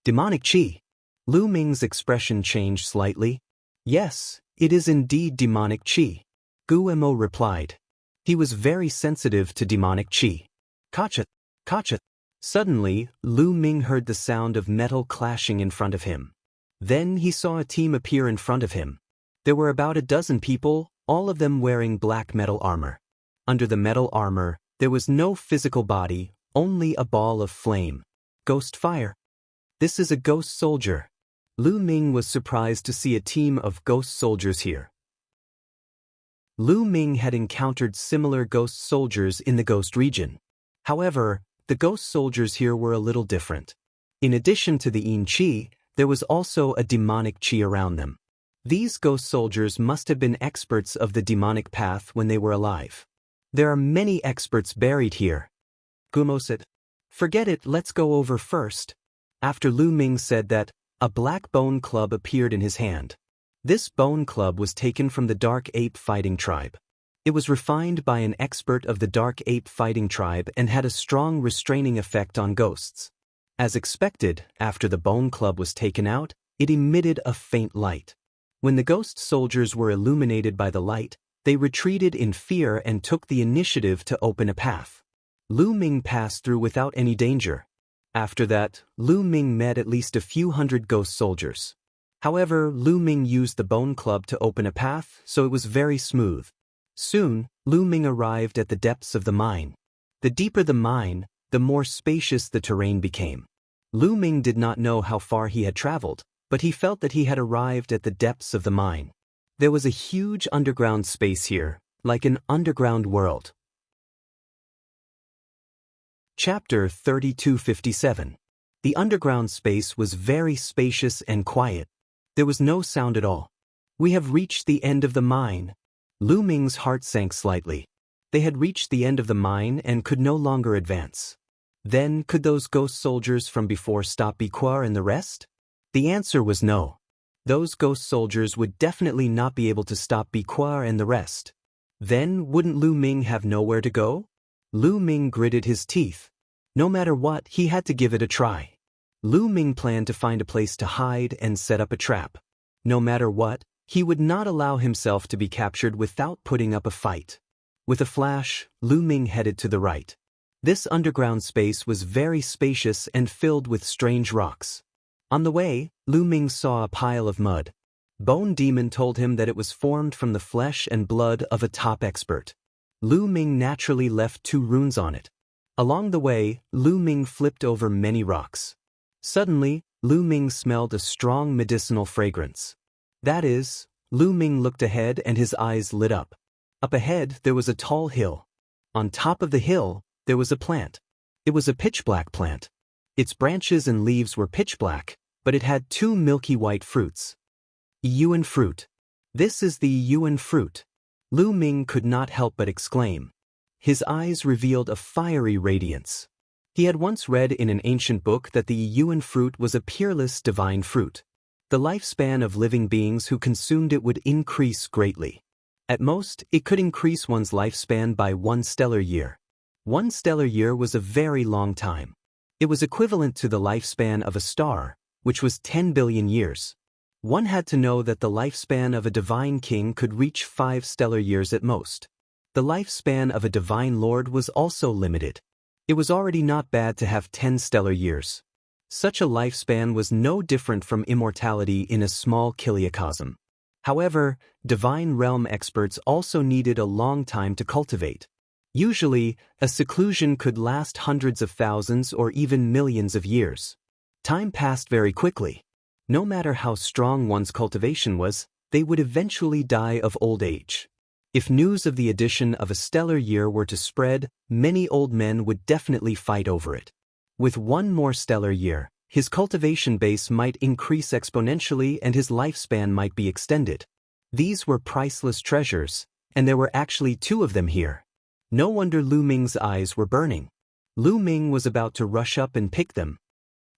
Demonic qi. Lu Ming's expression changed slightly. Yes, it is indeed demonic qi. Guillemot replied. He was very sensitive to demonic qi. Kacha, kacha. Suddenly, Lu Ming heard the sound of metal clashing in front of him. Then he saw a team appear in front of him. There were about a dozen people, all of them wearing black metal armor. Under the metal armor, there was no physical body, only a ball of flame. Ghost fire. This is a ghost soldier. Lu Ming was surprised to see a team of ghost soldiers here. Lu Ming had encountered similar ghost soldiers in the ghost region. However, the ghost soldiers here were a little different. In addition to the yin qi, there was also a demonic qi around them. These ghost soldiers must have been experts of the demonic path when they were alive. There are many experts buried here. Guillemot said, "Forget it, let's go over first." After Lu Ming said that, a black bone club appeared in his hand. This bone club was taken from the Dark Ape Fighting Tribe. It was refined by an expert of the Dark Ape Fighting Tribe and had a strong restraining effect on ghosts. As expected, after the bone club was taken out, it emitted a faint light. When the ghost soldiers were illuminated by the light, they retreated in fear and took the initiative to open a path. Lu Ming passed through without any danger. After that, Lu Ming met at least a few hundred ghost soldiers. However, Lu Ming used the bone club to open a path, so it was very smooth. Soon, Lu Ming arrived at the depths of the mine. The deeper the mine, the more spacious the terrain became. Lu Ming did not know how far he had traveled, but he felt that he had arrived at the depths of the mine. There was a huge underground space here, like an underground world. Chapter 3257. The underground space was very spacious and quiet. There was no sound at all. We have reached the end of the mine. Lu Ming's heart sank slightly. They had reached the end of the mine and could no longer advance. Then, could those ghost soldiers from before stop Biquar and the rest? The answer was no. Those ghost soldiers would definitely not be able to stop Biquar and the rest. Then, wouldn't Lu Ming have nowhere to go? Lu Ming gritted his teeth. No matter what, he had to give it a try. Lu Ming planned to find a place to hide and set up a trap. No matter what, he would not allow himself to be captured without putting up a fight. With a flash, Lu Ming headed to the right. This underground space was very spacious and filled with strange rocks. On the way, Lu Ming saw a pile of mud. Bone Demon told him that it was formed from the flesh and blood of a top expert. Lu Ming naturally left 2 runes on it. Along the way, Lu Ming flipped over many rocks. Suddenly, Lu Ming smelled a strong medicinal fragrance. That is, Lu Ming looked ahead and his eyes lit up. Up ahead, there was a tall hill. On top of the hill, there was a plant. It was a pitch-black plant. Its branches and leaves were pitch-black, but it had 2 milky white fruits. Yuan fruit. This is the Yuan fruit. Lu Ming could not help but exclaim. His eyes revealed a fiery radiance. He had once read in an ancient book that the Yuan fruit was a peerless divine fruit. The lifespan of living beings who consumed it would increase greatly. At most, it could increase one's lifespan by 1 stellar year. 1 stellar year was a very long time. It was equivalent to the lifespan of a star, which was 10 billion years. One had to know that the lifespan of a divine king could reach 5 stellar years at most. The lifespan of a divine lord was also limited. It was already not bad to have 10 stellar years. Such a lifespan was no different from immortality in a small kiliacosm. However, divine realm experts also needed a long time to cultivate. Usually, a seclusion could last hundreds of thousands or even millions of years. Time passed very quickly. No matter how strong one's cultivation was, they would eventually die of old age. If news of the addition of a stellar year were to spread, many old men would definitely fight over it. With 1 more stellar year, his cultivation base might increase exponentially and his lifespan might be extended. These were priceless treasures, and there were actually 2 of them here. No wonder Lu Ming's eyes were burning. Lu Ming was about to rush up and pick them.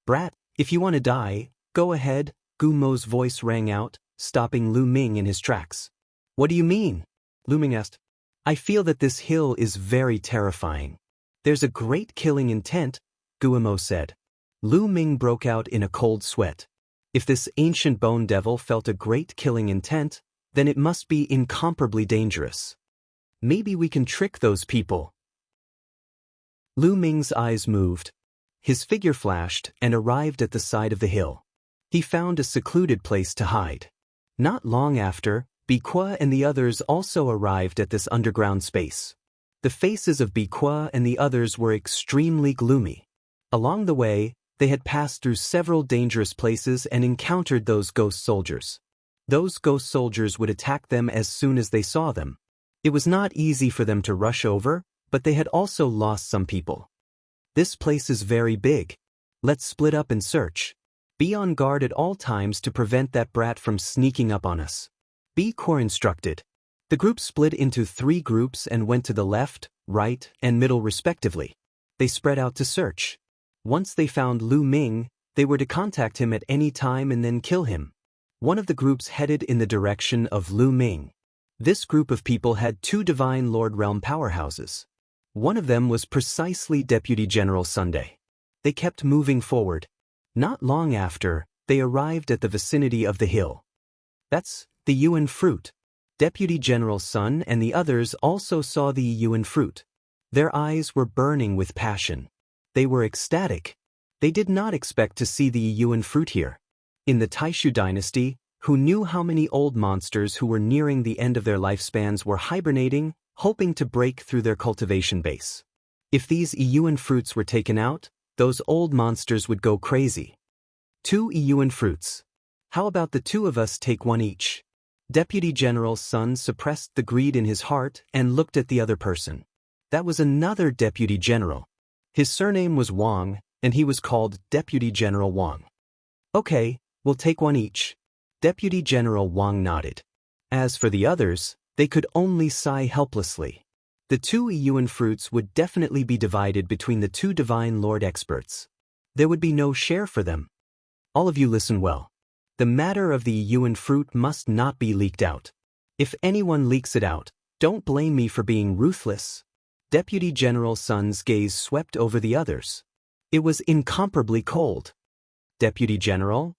"Brat, if you want to die, go ahead," Gu Mo's voice rang out, stopping Lu Ming in his tracks. "What do you mean?" Lu Ming asked. "I feel that this hill is very terrifying. There's a great killing intent," Gu Mo said. Lu Ming broke out in a cold sweat. If this ancient bone devil felt a great killing intent, then it must be incomparably dangerous. Maybe we can trick those people. Lu Ming's eyes moved. His figure flashed and arrived at the side of the hill. He found a secluded place to hide. Not long after, Biqua and the others also arrived at this underground space. The faces of Biqua and the others were extremely gloomy. Along the way, they had passed through several dangerous places and encountered those ghost soldiers. Those ghost soldiers would attack them as soon as they saw them. It was not easy for them to rush over, but they had also lost some people. "This place is very big. Let's split up and search. Be on guard at all times to prevent that brat from sneaking up on us," B. Core instructed. The group split into 3 groups and went to the left, right, and middle respectively. They spread out to search. Once they found Lu Ming, they were to contact him at any time and then kill him. One of the groups headed in the direction of Lu Ming. This group of people had 2 Divine Lord Realm powerhouses. One of them was precisely Deputy General Sunday. They kept moving forward. Not long after, they arrived at the vicinity of the hill. "That's the Yuan fruit." Deputy General Sun and the others also saw the Yuan fruit. Their eyes were burning with passion. They were ecstatic. They did not expect to see the Yuan fruit here. In the Taishu dynasty, Who knew how many old monsters who were nearing the end of their lifespans were hibernating, hoping to break through their cultivation base? If these Ewan fruits were taken out, those old monsters would go crazy. 2 Ewan fruits. How about the two of us take one each? Deputy General Sun suppressed the greed in his heart and looked at the other person. That was another Deputy General. His surname was Wang, and he was called Deputy General Wang. Okay, we'll take one each. Deputy General Wang nodded. As for the others, they could only sigh helplessly. The 2 Ewan fruits would definitely be divided between the 2 Divine Lord experts. There would be no share for them. All of you listen well. The matter of the Ewan fruit must not be leaked out. If anyone leaks it out, don't blame me for being ruthless. Deputy General Sun's gaze swept over the others. It was incomparably cold. Deputy General,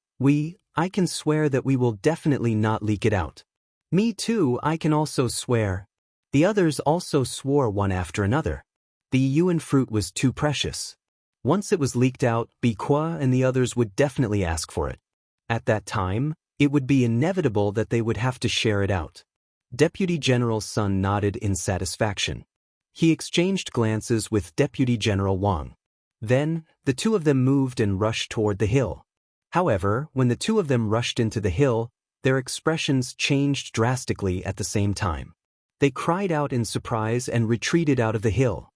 I can swear that we will definitely not leak it out. Me too, I can also swear. The others also swore one after another. The Ewan fruit was too precious. Once it was leaked out, Biqua and the others would definitely ask for it. At that time, it would be inevitable that they would have to share it out. Deputy General Sun nodded in satisfaction. He exchanged glances with Deputy General Wang. Then, the two of them moved and rushed toward the hill. However, when the two of them rushed into the hill, their expressions changed drastically at the same time. They cried out in surprise and retreated out of the hill.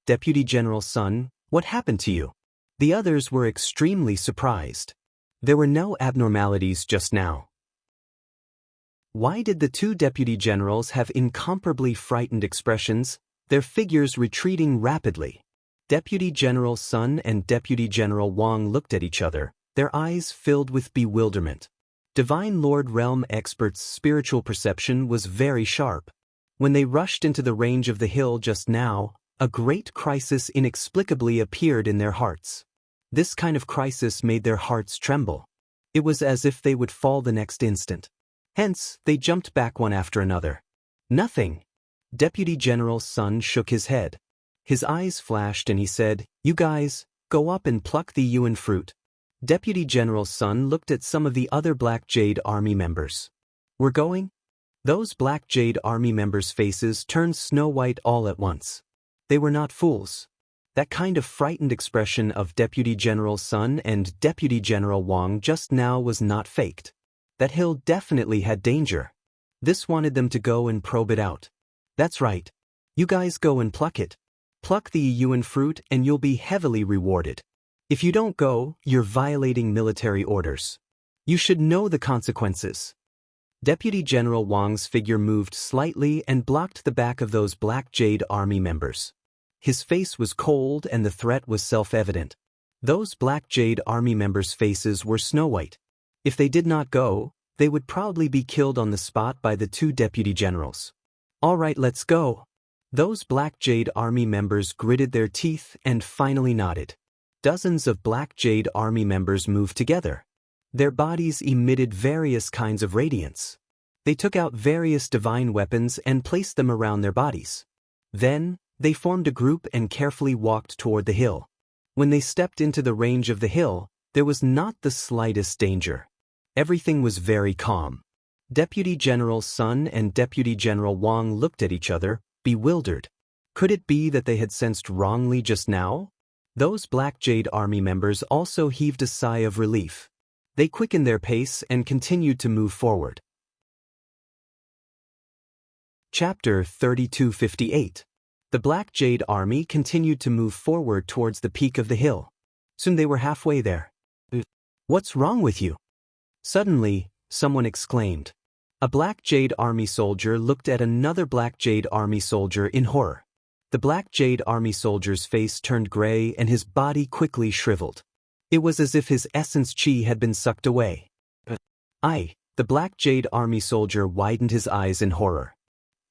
Deputy General Sun, what happened to you? The others were extremely surprised. There were no abnormalities just now. Why did the 2 deputy generals have incomparably frightened expressions, their figures retreating rapidly? Deputy General Sun and Deputy General Wang looked at each other, their eyes filled with bewilderment. Divine Lord Realm experts' spiritual perception was very sharp. When they rushed into the range of the hill just now, a great crisis inexplicably appeared in their hearts. This kind of crisis made their hearts tremble. It was as if they would fall the next instant. Hence, they jumped back one after another. Nothing. Deputy General Sun shook his head. His eyes flashed and he said, "You guys, go up and pluck the Ewan fruit." Deputy General Sun looked at some of the other Black Jade Army members. "We're going?" Those Black Jade Army members' faces turned snow-white all at once. They were not fools. That kind of frightened expression of Deputy General Sun and Deputy General Wang just now was not faked. That hill definitely had danger. This wanted them to go and probe it out. That's right. You guys go and pluck it. Pluck the Ewan fruit and you'll be heavily rewarded. If you don't go, you're violating military orders. You should know the consequences. Deputy General Wang's figure moved slightly and blocked the back of those Black Jade Army members. His face was cold and the threat was self-evident. Those Black Jade Army members' faces were snow-white. If they did not go, they would probably be killed on the spot by the 2 deputy generals. All right, let's go. Those Black Jade Army members gritted their teeth and finally nodded. Dozens of Black Jade Army members moved together. Their bodies emitted various kinds of radiance. They took out various divine weapons and placed them around their bodies. Then, they formed a group and carefully walked toward the hill. When they stepped into the range of the hill, there was not the slightest danger. Everything was very calm. Deputy General Sun and Deputy General Wang looked at each other, bewildered. Could it be that they had sensed wrongly just now? Those Black Jade Army members also heaved a sigh of relief. They quickened their pace and continued to move forward. Chapter 3258. The Black Jade Army continued to move forward towards the peak of the hill. Soon they were halfway there. "What's wrong with you?" Suddenly, someone exclaimed. A Black Jade Army soldier looked at another Black Jade Army soldier in horror. The Black Jade Army soldier's face turned gray and his body quickly shriveled. It was as if his essence chi had been sucked away. The Black Jade Army soldier widened his eyes in horror.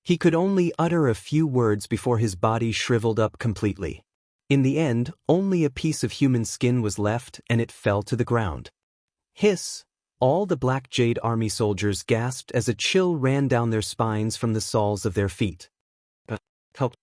He could only utter a few words before his body shriveled up completely. In the end, only a piece of human skin was left and it fell to the ground. Hiss! All the Black Jade Army soldiers gasped as a chill ran down their spines from the soles of their feet. Help!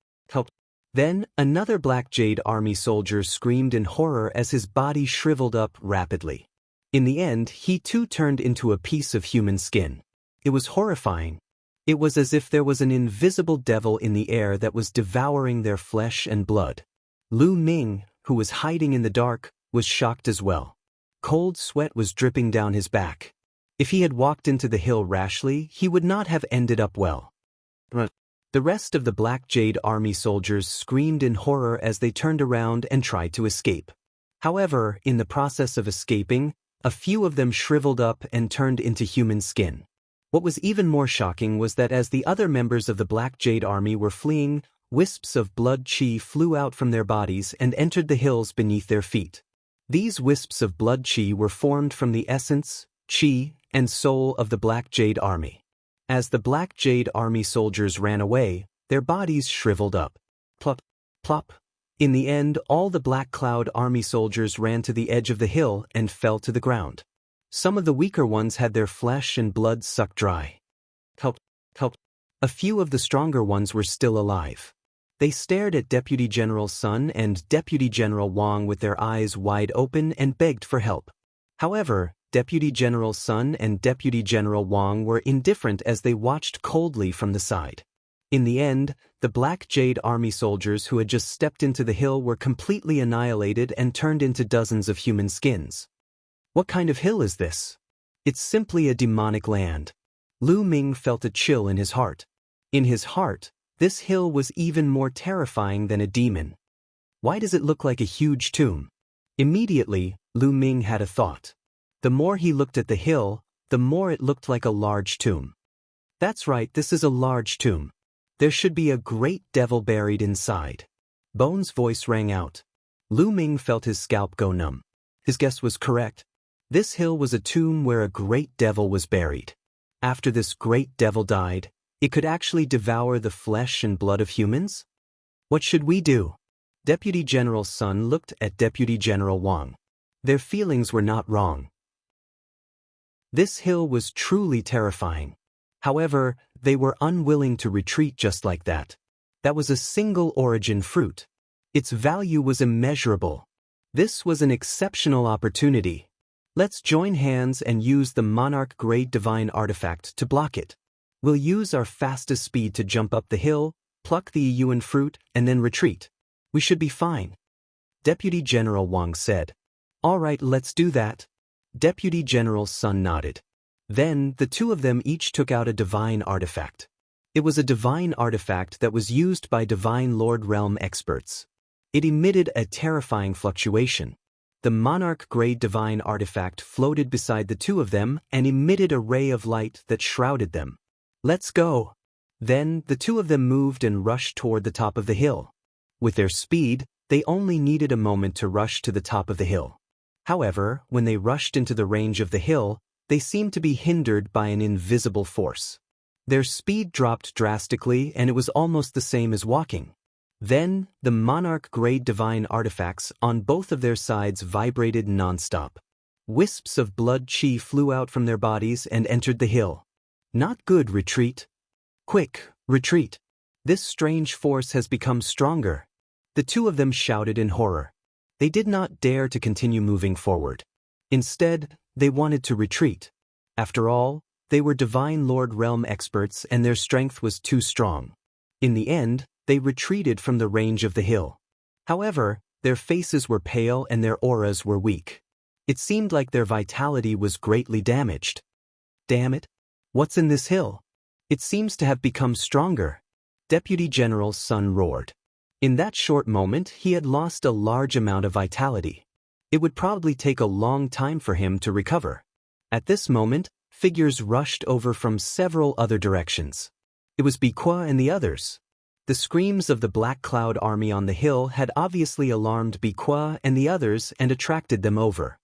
Then, another Black Jade Army soldier screamed in horror as his body shriveled up rapidly. In the end, he too turned into a piece of human skin. It was horrifying. It was as if there was an invisible devil in the air that was devouring their flesh and blood. Lu Ming, who was hiding in the dark, was shocked as well. Cold sweat was dripping down his back. If he had walked into the hill rashly, he would not have ended up well. The rest of the Black Jade Army soldiers screamed in horror as they turned around and tried to escape. However, in the process of escaping, a few of them shriveled up and turned into human skin. What was even more shocking was that as the other members of the Black Jade Army were fleeing, wisps of blood chi flew out from their bodies and entered the hills beneath their feet. These wisps of blood chi were formed from the essence, chi, and soul of the Black Jade Army. As the Black Jade Army soldiers ran away, their bodies shriveled up. Plop, plop. In the end, all the Black Cloud Army soldiers ran to the edge of the hill and fell to the ground. Some of the weaker ones had their flesh and blood sucked dry. Help, help. A few of the stronger ones were still alive. They stared at Deputy General Sun and Deputy General Wang with their eyes wide open and begged for help. However, Deputy General Sun and Deputy General Wang were indifferent as they watched coldly from the side. In the end, the Black Jade Army soldiers who had just stepped into the hill were completely annihilated and turned into dozens of human skins. What kind of hill is this? It's simply a demonic land. Lu Ming felt a chill in his heart. In his heart, this hill was even more terrifying than a demon. Why does it look like a huge tomb? Immediately, Lu Ming had a thought. The more he looked at the hill, the more it looked like a large tomb. That's right, this is a large tomb. There should be a great devil buried inside. Bone's voice rang out. Lu Ming felt his scalp go numb. His guess was correct. This hill was a tomb where a great devil was buried. After this great devil died, it could actually devour the flesh and blood of humans? What should we do? Deputy General Sun looked at Deputy General Wang. Their feelings were not wrong. This hill was truly terrifying. However, they were unwilling to retreat just like that. That was a single origin fruit. Its value was immeasurable. This was an exceptional opportunity. Let's join hands and use the Monarch-grade Divine Artifact to block it. We'll use our fastest speed to jump up the hill, pluck the Yuan fruit, and then retreat. We should be fine. Deputy General Wang said. All right, let's do that. Deputy General Sun nodded. Then, the two of them each took out a divine artifact. It was a divine artifact that was used by Divine Lord Realm experts. It emitted a terrifying fluctuation. The Monarch-grade divine artifact floated beside the two of them and emitted a ray of light that shrouded them. Let's go. Then, the two of them moved and rushed toward the top of the hill. With their speed, they only needed a moment to rush to the top of the hill. However, when they rushed into the range of the hill, they seemed to be hindered by an invisible force. Their speed dropped drastically and it was almost the same as walking. Then, the Monarch-grade divine artifacts on both of their sides vibrated non-stop. Wisps of blood chi flew out from their bodies and entered the hill. Not good, retreat. Quick, retreat. This strange force has become stronger. The two of them shouted in horror. They did not dare to continue moving forward. Instead, they wanted to retreat. After all, they were Divine Lord Realm experts and their strength was too strong. In the end, they retreated from the range of the hill. However, their faces were pale and their auras were weak. It seemed like their vitality was greatly damaged. Damn it! What's in this hill? It seems to have become stronger. Deputy General Sun roared. In that short moment, he had lost a large amount of vitality. It would probably take a long time for him to recover. At this moment, figures rushed over from several other directions. It was Biqua and the others. The screams of the Black Cloud Army on the hill had obviously alarmed Biqua and the others and attracted them over.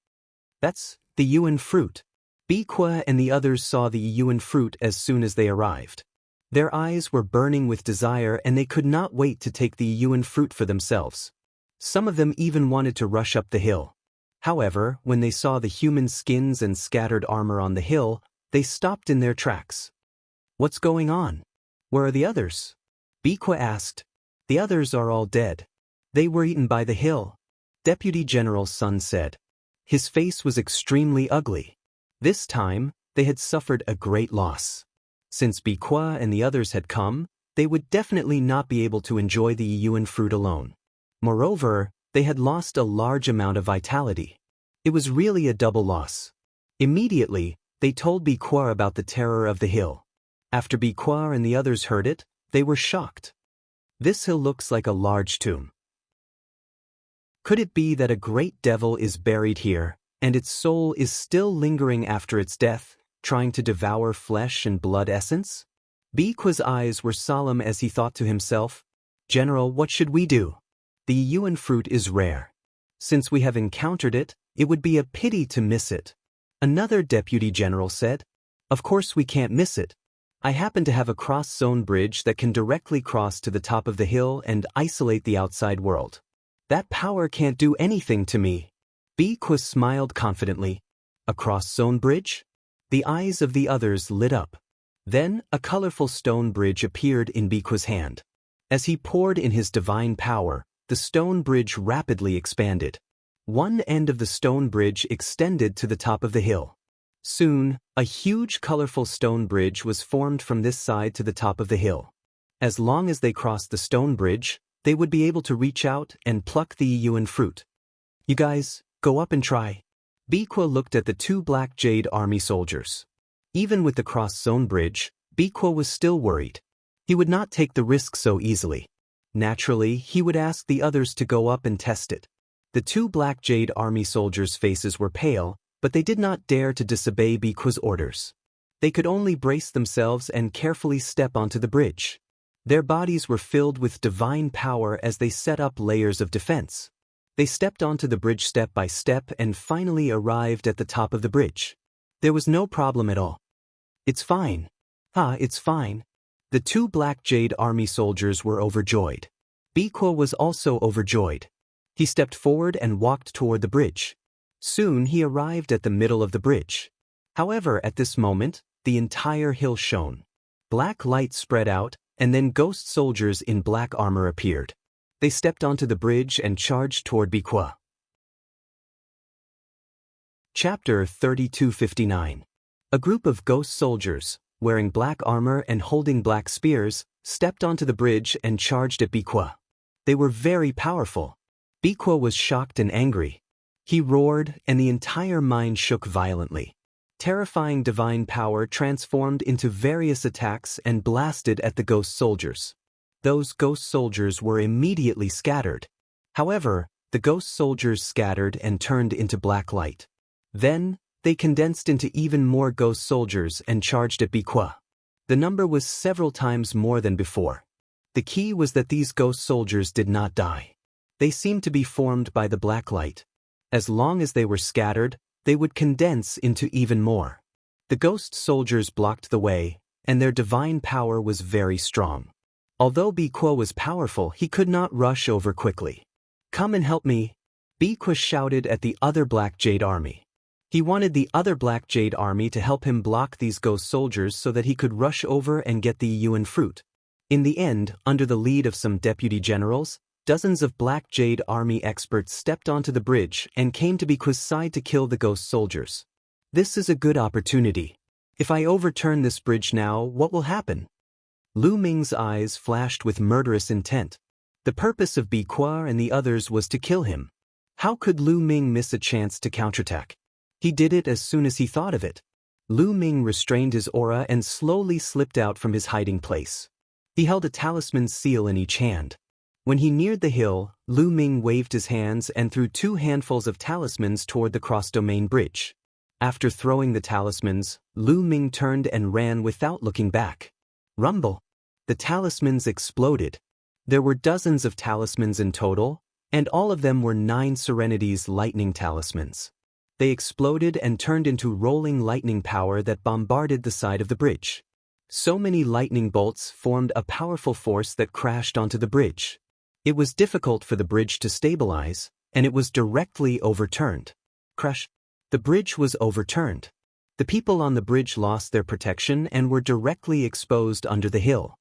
That's the Yuan fruit. Biqua and the others saw the Yuan fruit as soon as they arrived. Their eyes were burning with desire and they could not wait to take the Yuan fruit for themselves. Some of them even wanted to rush up the hill. However, when they saw the human skins and scattered armor on the hill, they stopped in their tracks. What's going on? Where are the others? Biqua asked. The others are all dead. They were eaten by the hill. Deputy General Sun said. His face was extremely ugly. This time, they had suffered a great loss. Since Bikwa and the others had come, they would definitely not be able to enjoy the yuan fruit alone. Moreover, they had lost a large amount of vitality. It was really a double loss. Immediately, they told Bikwa about the terror of the hill. After Bikwa and the others heard it, they were shocked. This hill looks like a large tomb. Could it be that a great devil is buried here, and its soul is still lingering after its death, trying to devour flesh and blood essence? Bikwa's eyes were solemn as he thought to himself, "General, what should we do? The yuan fruit is rare. Since we have encountered it, it would be a pity to miss it." Another deputy general said, "Of course we can't miss it. I happen to have a cross-zone bridge that can directly cross to the top of the hill and isolate the outside world. That power can't do anything to me." Bikwa smiled confidently. "A cross-zone bridge?" The eyes of the others lit up. Then, a colorful stone bridge appeared in Bikwa's hand. As he poured in his divine power, the stone bridge rapidly expanded. One end of the stone bridge extended to the top of the hill. Soon, a huge colorful stone bridge was formed from this side to the top of the hill. As long as they crossed the stone bridge, they would be able to reach out and pluck the yuan fruit. "You guys, go up and try." Bikwa looked at the two Black Jade Army soldiers. Even with the cross-zone bridge, Bikwa was still worried. He would not take the risk so easily. Naturally, he would ask the others to go up and test it. The two Black Jade Army soldiers' faces were pale, but they did not dare to disobey Bikwa's orders. They could only brace themselves and carefully step onto the bridge. Their bodies were filled with divine power as they set up layers of defense. They stepped onto the bridge step by step and finally arrived at the top of the bridge. There was no problem at all. "It's fine. It's fine." The two Black Jade Army soldiers were overjoyed. Bikwa was also overjoyed. He stepped forward and walked toward the bridge. Soon he arrived at the middle of the bridge. However, at this moment, the entire hill shone. Black light spread out, and then ghost soldiers in black armor appeared. They stepped onto the bridge and charged toward Bikwa. Chapter 3259. A group of ghost soldiers, wearing black armor and holding black spears, stepped onto the bridge and charged at Bikwa. They were very powerful. Bikwa was shocked and angry. He roared, and the entire mine shook violently. Terrifying divine power transformed into various attacks and blasted at the ghost soldiers. Those ghost soldiers were immediately scattered. However, the ghost soldiers scattered and turned into black light. Then, they condensed into even more ghost soldiers and charged at Bikwa. The number was several times more than before. The key was that these ghost soldiers did not die. They seemed to be formed by the black light. As long as they were scattered, they would condense into even more. The ghost soldiers blocked the way, and their divine power was very strong. Although Bikwa was powerful, he could not rush over quickly. "Come and help me," Bikwa shouted at the other Black Jade Army. He wanted the other Black Jade Army to help him block these ghost soldiers so that he could rush over and get the yuan fruit. In the end, under the lead of some deputy generals, dozens of Black Jade Army experts stepped onto the bridge and came to Bikwa's side to kill the ghost soldiers. "This is a good opportunity. If I overturn this bridge now, what will happen?" Lu Ming's eyes flashed with murderous intent. The purpose of Bikwa and the others was to kill him. How could Lu Ming miss a chance to counterattack? He did it as soon as he thought of it. Lu Ming restrained his aura and slowly slipped out from his hiding place. He held a talisman seal in each hand. When he neared the hill, Lu Ming waved his hands and threw 2 handfuls of talismans toward the cross-domain bridge. After throwing the talismans, Lu Ming turned and ran without looking back. Rumble! The talismans exploded. There were dozens of talismans in total, and all of them were 9 Serenity's lightning talismans. They exploded and turned into rolling lightning power that bombarded the side of the bridge. So many lightning bolts formed a powerful force that crashed onto the bridge. It was difficult for the bridge to stabilize, and it was directly overturned. Crash! The bridge was overturned. The people on the bridge lost their protection and were directly exposed under the hill.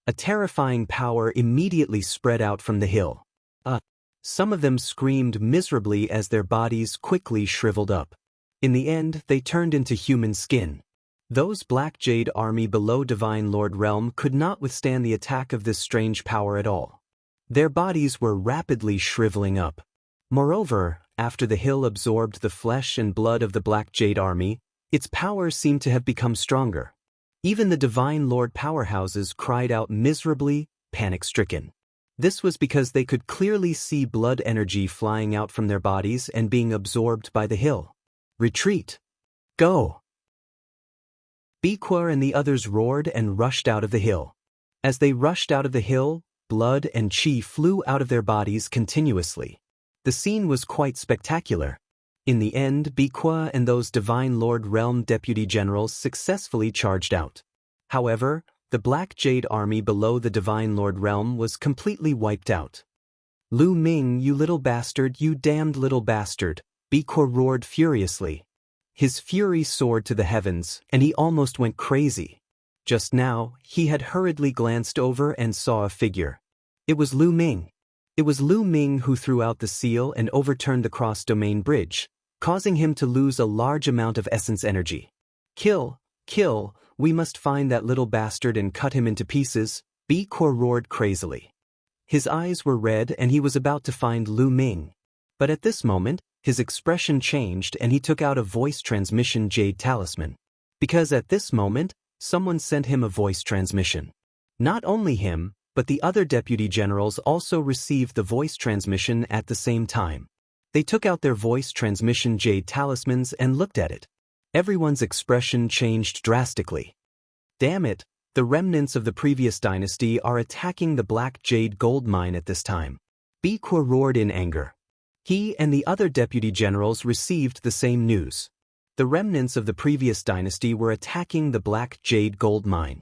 A terrifying power immediately spread out from the hill. A Some of them screamed miserably as their bodies quickly shriveled up. In the end, they turned into human skin. Those Black Jade army below Divine Lord Realm could not withstand the attack of this strange power at all. Their bodies were rapidly shriveling up. Moreover, after the hill absorbed the flesh and blood of the Black Jade army, its power seemed to have become stronger. Even the Divine Lord powerhouses cried out miserably, panic-stricken. This was because they could clearly see blood energy flying out from their bodies and being absorbed by the hill. Retreat! Go! Biqua and the others roared and rushed out of the hill. As they rushed out of the hill, blood and chi flew out of their bodies continuously. The scene was quite spectacular. In the end, Biqua and those Divine Lord Realm deputy generals successfully charged out. However, the Black Jade army below the Divine Lord Realm was completely wiped out. Lu Ming, you little bastard, you damned little bastard, Biqua roared furiously. His fury soared to the heavens, and he almost went crazy. Just now, he had hurriedly glanced over and saw a figure. It was Lu Ming. It was Lu Ming who threw out the seal and overturned the cross-domain bridge, causing him to lose a large amount of essence energy. Kill, kill, we must find that little bastard and cut him into pieces, Biqua roared crazily. His eyes were red and he was about to find Lu Ming. But at this moment, his expression changed and he took out a voice transmission jade talisman. Because at this moment, someone sent him a voice transmission. Not only him, but the other deputy generals also received the voice transmission at the same time. They took out their voice transmission jade talismans and looked at it. Everyone's expression changed drastically. Damn it, the remnants of the previous dynasty are attacking the Black Jade gold mine at this time. Biqua roared in anger. He and the other deputy generals received the same news. The remnants of the previous dynasty were attacking the Black Jade gold mine.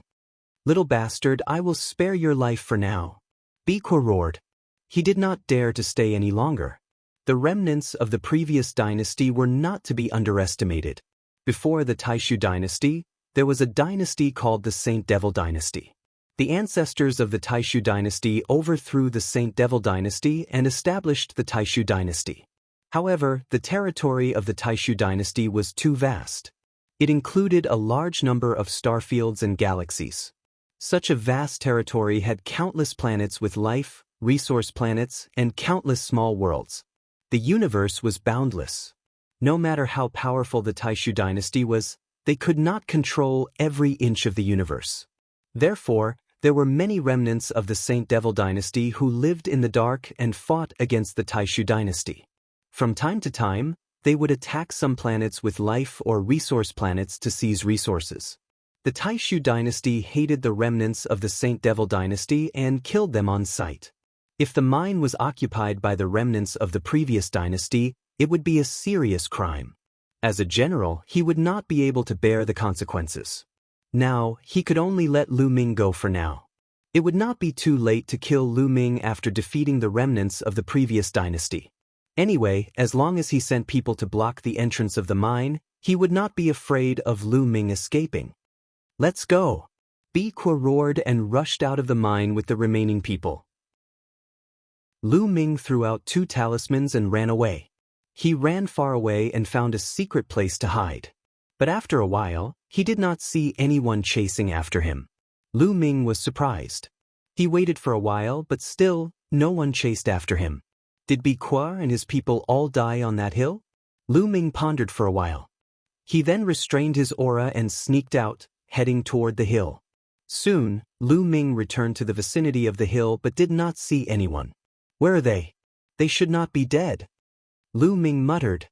Little bastard, I will spare your life for now. Biqua roared. He did not dare to stay any longer. The remnants of the previous dynasty were not to be underestimated. Before the Taishu dynasty, there was a dynasty called the Saint Devil dynasty. The ancestors of the Taishu dynasty overthrew the Saint Devil dynasty and established the Taishu dynasty. However, the territory of the Taishu dynasty was too vast. It included a large number of starfields and galaxies. Such a vast territory had countless planets with life, resource planets, and countless small worlds. The universe was boundless. No matter how powerful the Taishu dynasty was, they could not control every inch of the universe. Therefore, there were many remnants of the Saint Devil dynasty who lived in the dark and fought against the Taishu dynasty. From time to time, they would attack some planets with life or resource planets to seize resources. The Taishu dynasty hated the remnants of the Saint Devil dynasty and killed them on sight. If the mine was occupied by the remnants of the previous dynasty, it would be a serious crime. As a general, he would not be able to bear the consequences. Now, he could only let Lu Ming go for now. It would not be too late to kill Lu Ming after defeating the remnants of the previous dynasty. Anyway, as long as he sent people to block the entrance of the mine, he would not be afraid of Lu Ming escaping. Let's go! Biqua roared and rushed out of the mine with the remaining people. Lu Ming threw out 2 talismans and ran away. He ran far away and found a secret place to hide. But after a while, he did not see anyone chasing after him. Lu Ming was surprised. He waited for a while, but still, no one chased after him. Did Biqua and his people all die on that hill? Lu Ming pondered for a while. He then restrained his aura and sneaked out, heading toward the hill. Soon, Lu Ming returned to the vicinity of the hill but did not see anyone. Where are they? They should not be dead. Lu Ming muttered.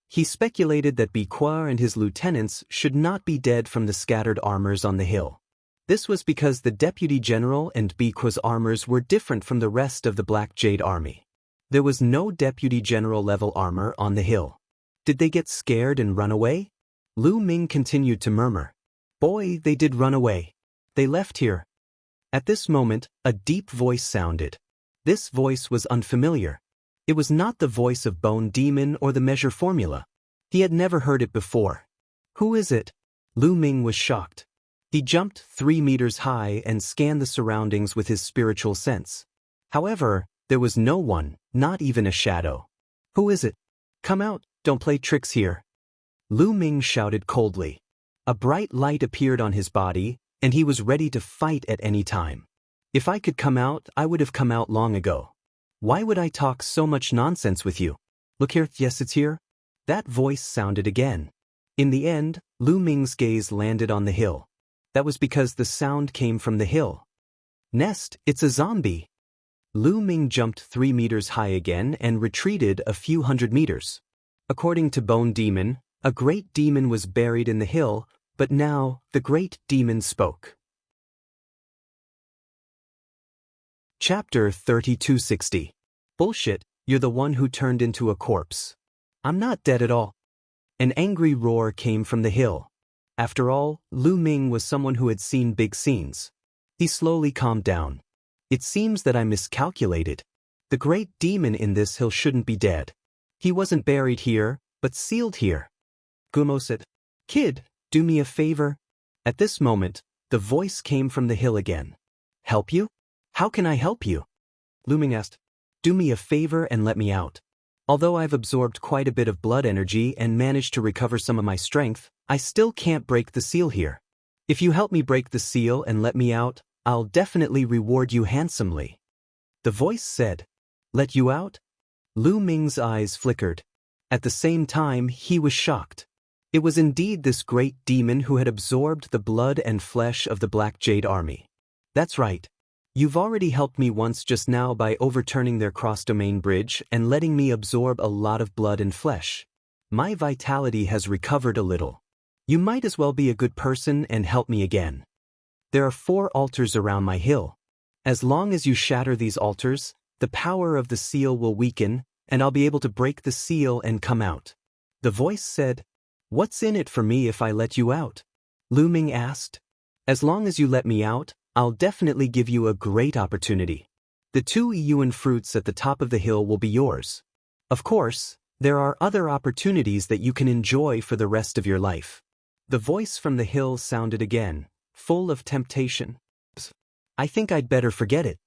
He speculated that Biqua and his lieutenants should not be dead from the scattered armors on the hill. This was because the deputy general and Biqua's armors were different from the rest of the Black Jade army. There was no deputy general level armor on the hill. Did they get scared and run away? Lu Ming continued to murmur. Boy, they did run away. They left here. At this moment, a deep voice sounded. This voice was unfamiliar. It was not the voice of Bone Demon or the measure formula. He had never heard it before. Who is it? Lu Ming was shocked. He jumped 3 meters high and scanned the surroundings with his spiritual sense. However, there was no one, not even a shadow. Who is it? Come out, don't play tricks here. Lu Ming shouted coldly. A bright light appeared on his body, and he was ready to fight at any time. If I could come out, I would have come out long ago. Why would I talk so much nonsense with you? Look here, yes, it's here. That voice sounded again. In the end, Lu Ming's gaze landed on the hill. That was because the sound came from the hill. Nest, it's a zombie. Lu Ming jumped 3 meters high again and retreated a few hundred meters. According to Bone Demon, a great demon was buried in the hill, but now the great demon spoke. Chapter 3260. Bullshit, you're the one who turned into a corpse. I'm not dead at all. An angry roar came from the hill. After all, Lu Ming was someone who had seen big scenes. He slowly calmed down. It seems that I miscalculated. The great demon in this hill shouldn't be dead. He wasn't buried here, but sealed here. Gumo said, "Kid, do me a favor." At this moment, the voice came from the hill again. "Help you? How can I help you?" Lu Ming asked. "Do me a favor and let me out. Although I've absorbed quite a bit of blood energy and managed to recover some of my strength, I still can't break the seal here. If you help me break the seal and let me out, I'll definitely reward you handsomely." The voice said, "Let you out?" Lu Ming's eyes flickered. At the same time, he was shocked. It was indeed this great demon who had absorbed the blood and flesh of the Black Jade Army. "That's right. You've already helped me once just now by overturning their cross-domain bridge and letting me absorb a lot of blood and flesh. My vitality has recovered a little. You might as well be a good person and help me again. There are 4 altars around my hill. As long as you shatter these altars, the power of the seal will weaken, and I'll be able to break the seal and come out." The voice said, "What's in it for me if I let you out?" Lu Ming asked. "As long as you let me out, I'll definitely give you a great opportunity. The 2 Yuan fruits at the top of the hill will be yours. Of course, there are other opportunities that you can enjoy for the rest of your life." The voice from the hill sounded again, full of temptation. "I think I'd better forget it.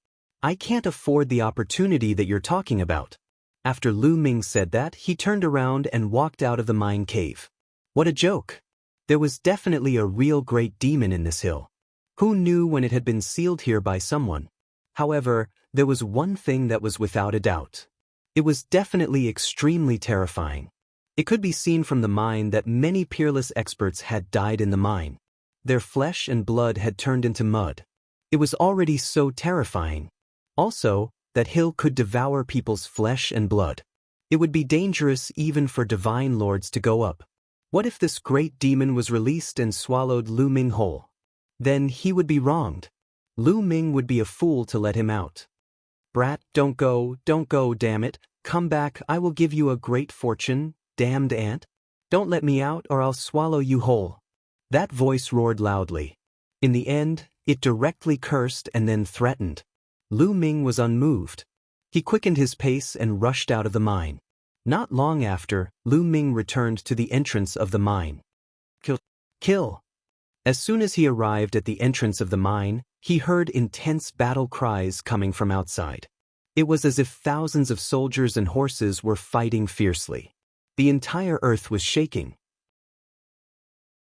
I can't afford the opportunity that you're talking about." After Lu Ming said that, he turned around and walked out of the mine cave. What a joke. There was definitely a real great demon in this hill. Who knew when it had been sealed here by someone? However, there was one thing that was without a doubt. It was definitely extremely terrifying. It could be seen from the mine that many peerless experts had died in the mine. Their flesh and blood had turned into mud. It was already so terrifying. Also, that hill could devour people's flesh and blood. It would be dangerous even for divine lords to go up. What if this great demon was released and swallowed Lu Ming whole? Then he would be wronged. Lu Ming would be a fool to let him out. "Brat, don't go, damn it. Come back, I will give you a great fortune, damned ant. Don't let me out or I'll swallow you whole." That voice roared loudly. In the end, it directly cursed and then threatened. Lu Ming was unmoved. He quickened his pace and rushed out of the mine. Not long after, Lu Ming returned to the entrance of the mine. Kill! As soon as he arrived at the entrance of the mine, he heard intense battle cries coming from outside. It was as if thousands of soldiers and horses were fighting fiercely. The entire earth was shaking.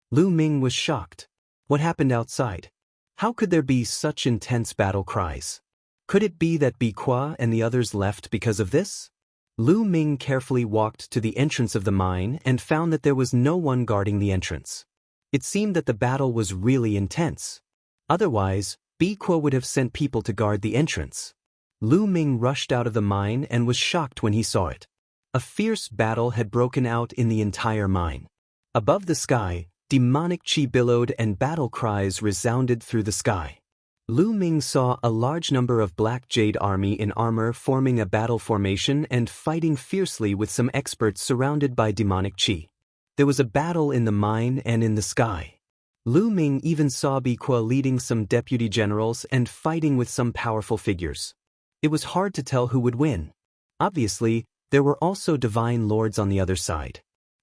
Lu Ming was shocked. What happened outside? How could there be such intense battle cries? Could it be that Bi Kwa and the others left because of this? Lu Ming carefully walked to the entrance of the mine and found that there was no one guarding the entrance. It seemed that the battle was really intense. Otherwise, Bi Kwa would have sent people to guard the entrance. Lu Ming rushed out of the mine and was shocked when he saw it. A fierce battle had broken out in the entire mine. Above the sky, demonic chi billowed and battle cries resounded through the sky. Lu Ming saw a large number of Black Jade Army in armor forming a battle formation and fighting fiercely with some experts surrounded by demonic chi. There was a battle in the mine and in the sky. Lu Ming even saw Bi Kwa leading some deputy generals and fighting with some powerful figures. It was hard to tell who would win. Obviously, there were also divine lords on the other side.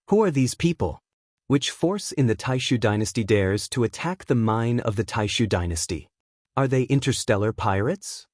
Who are these people? Which force in the Taishu dynasty dares to attack the mine of the Taishu dynasty? Are they interstellar pirates?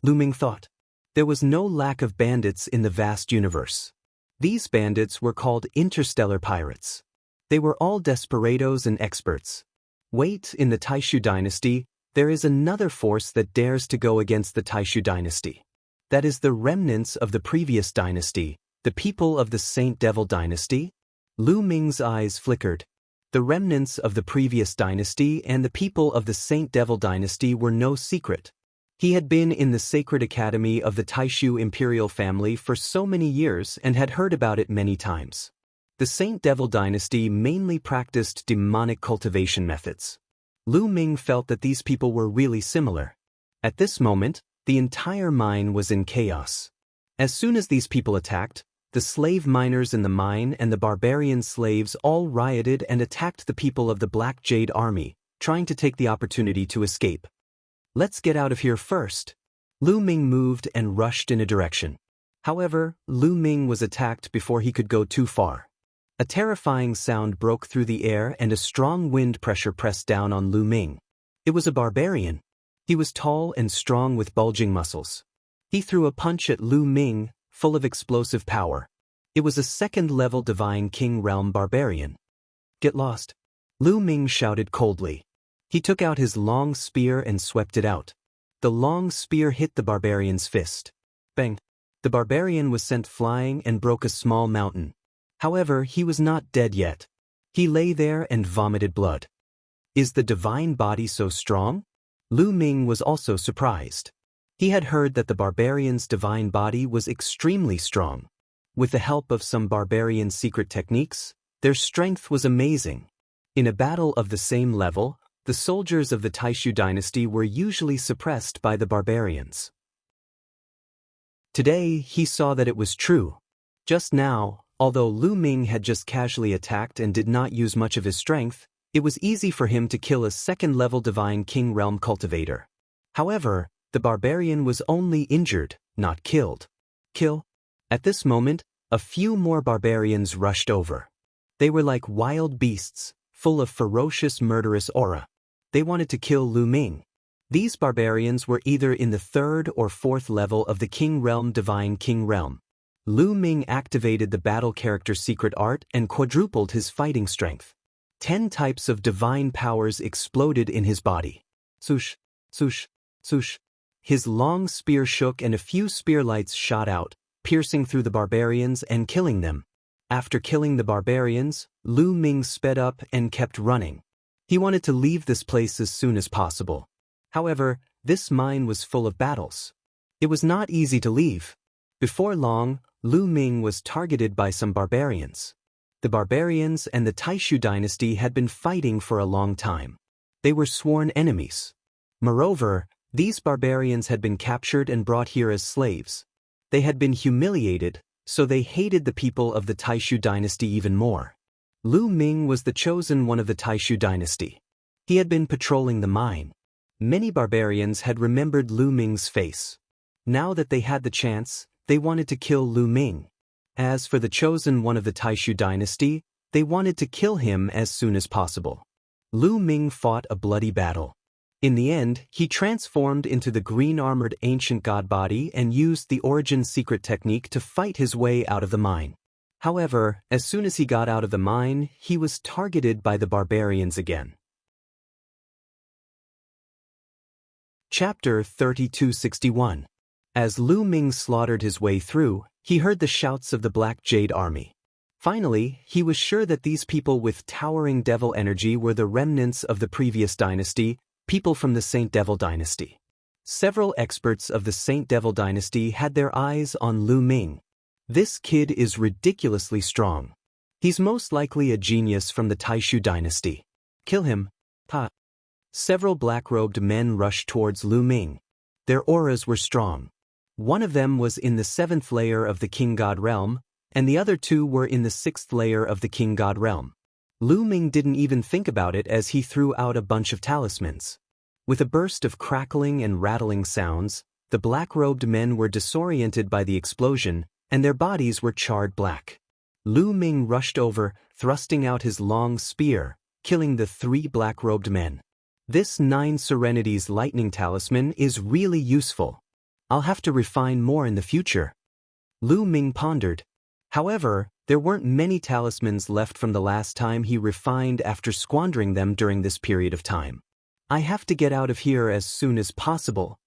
Lu Ming thought. There was no lack of bandits in the vast universe. These bandits were called interstellar pirates. They were all desperados and experts. Wait, in the Taishu dynasty, there is another force that dares to go against the Taishu dynasty. That is the remnants of the previous dynasty, the people of the Saint Devil dynasty. Lu Ming's eyes flickered. The remnants of the previous dynasty and the people of the Saint Devil dynasty were no secret. He had been in the sacred academy of the Taishu imperial family for so many years and had heard about it many times. The Saint Devil dynasty mainly practiced demonic cultivation methods. Lu Ming felt that these people were really similar. At this moment, the entire mine was in chaos. As soon as these people attacked, the slave miners in the mine and the barbarian slaves all rioted and attacked the people of the Black Jade Army, trying to take the opportunity to escape. Let's get out of here first. Lu Ming moved and rushed in a direction. However, Lu Ming was attacked before he could go too far. A terrifying sound broke through the air and a strong wind pressure pressed down on Lu Ming. It was a barbarian. He was tall and strong with bulging muscles. He threw a punch at Lu Ming, full of explosive power. It was a second-level Divine King Realm barbarian. Get lost. Lu Ming shouted coldly. He took out his long spear and swept it out. The long spear hit the barbarian's fist. Bang! The barbarian was sent flying and broke a small mountain. However, he was not dead yet. He lay there and vomited blood. Is the divine body so strong? Lu Ming was also surprised. He had heard that the barbarian's divine body was extremely strong. With the help of some barbarian secret techniques, their strength was amazing. In a battle of the same level, the soldiers of the Taishu dynasty were usually suppressed by the barbarians. Today, he saw that it was true. Just now, although Lu Ming had just casually attacked and did not use much of his strength, it was easy for him to kill a second-level Divine King Realm cultivator. However, the barbarian was only injured, not killed. Kill? At this moment, a few more barbarians rushed over. They were like wild beasts, full of ferocious murderous aura. They wanted to kill Lu Ming. These barbarians were either in the third or fourth level of the King Realm Divine King Realm. Lu Ming activated the battle character secret art and quadrupled his fighting strength. 10 types of divine powers exploded in his body. Swoosh, swoosh, swoosh. His long spear shook and a few spear lights shot out, piercing through the barbarians and killing them. After killing the barbarians, Lu Ming sped up and kept running. He wanted to leave this place as soon as possible. However, this mine was full of battles. It was not easy to leave. Before long, Lu Ming was targeted by some barbarians. The barbarians and the Taishu dynasty had been fighting for a long time. They were sworn enemies. Moreover, these barbarians had been captured and brought here as slaves. They had been humiliated, so they hated the people of the Taishu dynasty even more. Lu Ming was the chosen one of the Taishu dynasty. He had been patrolling the mine. Many barbarians had remembered Lu Ming's face. Now that they had the chance, they wanted to kill Lu Ming. As for the chosen one of the Taishu dynasty, they wanted to kill him as soon as possible. Lu Ming fought a bloody battle. In the end, he transformed into the green-armored ancient god body and used the origin secret technique to fight his way out of the mine. However, as soon as he got out of the mine, he was targeted by the barbarians again. Chapter 3261. As Lu Ming slaughtered his way through, he heard the shouts of the Black Jade Army. Finally, he was sure that these people with towering devil energy were the remnants of the previous dynasty, people from the Saint Devil dynasty. Several experts of the Saint Devil dynasty had their eyes on Lu Ming. This kid is ridiculously strong. He's most likely a genius from the Taishu dynasty. Kill him. Ha! Several black-robed men rushed towards Lu Ming. Their auras were strong. One of them was in the 7th layer of the King God Realm, and the other 2 were in the 6th layer of the King God Realm. Lu Ming didn't even think about it as he threw out a bunch of talismans. With a burst of crackling and rattling sounds, the black-robed men were disoriented by the explosion, and their bodies were charred black. Lu Ming rushed over, thrusting out his long spear, killing the 3 black-robed men. This 9 Serenities lightning talisman is really useful. I'll have to refine more in the future. Lu Ming pondered. However, there weren't many talismans left from the last time he refined after squandering them during this period of time. I have to get out of here as soon as possible.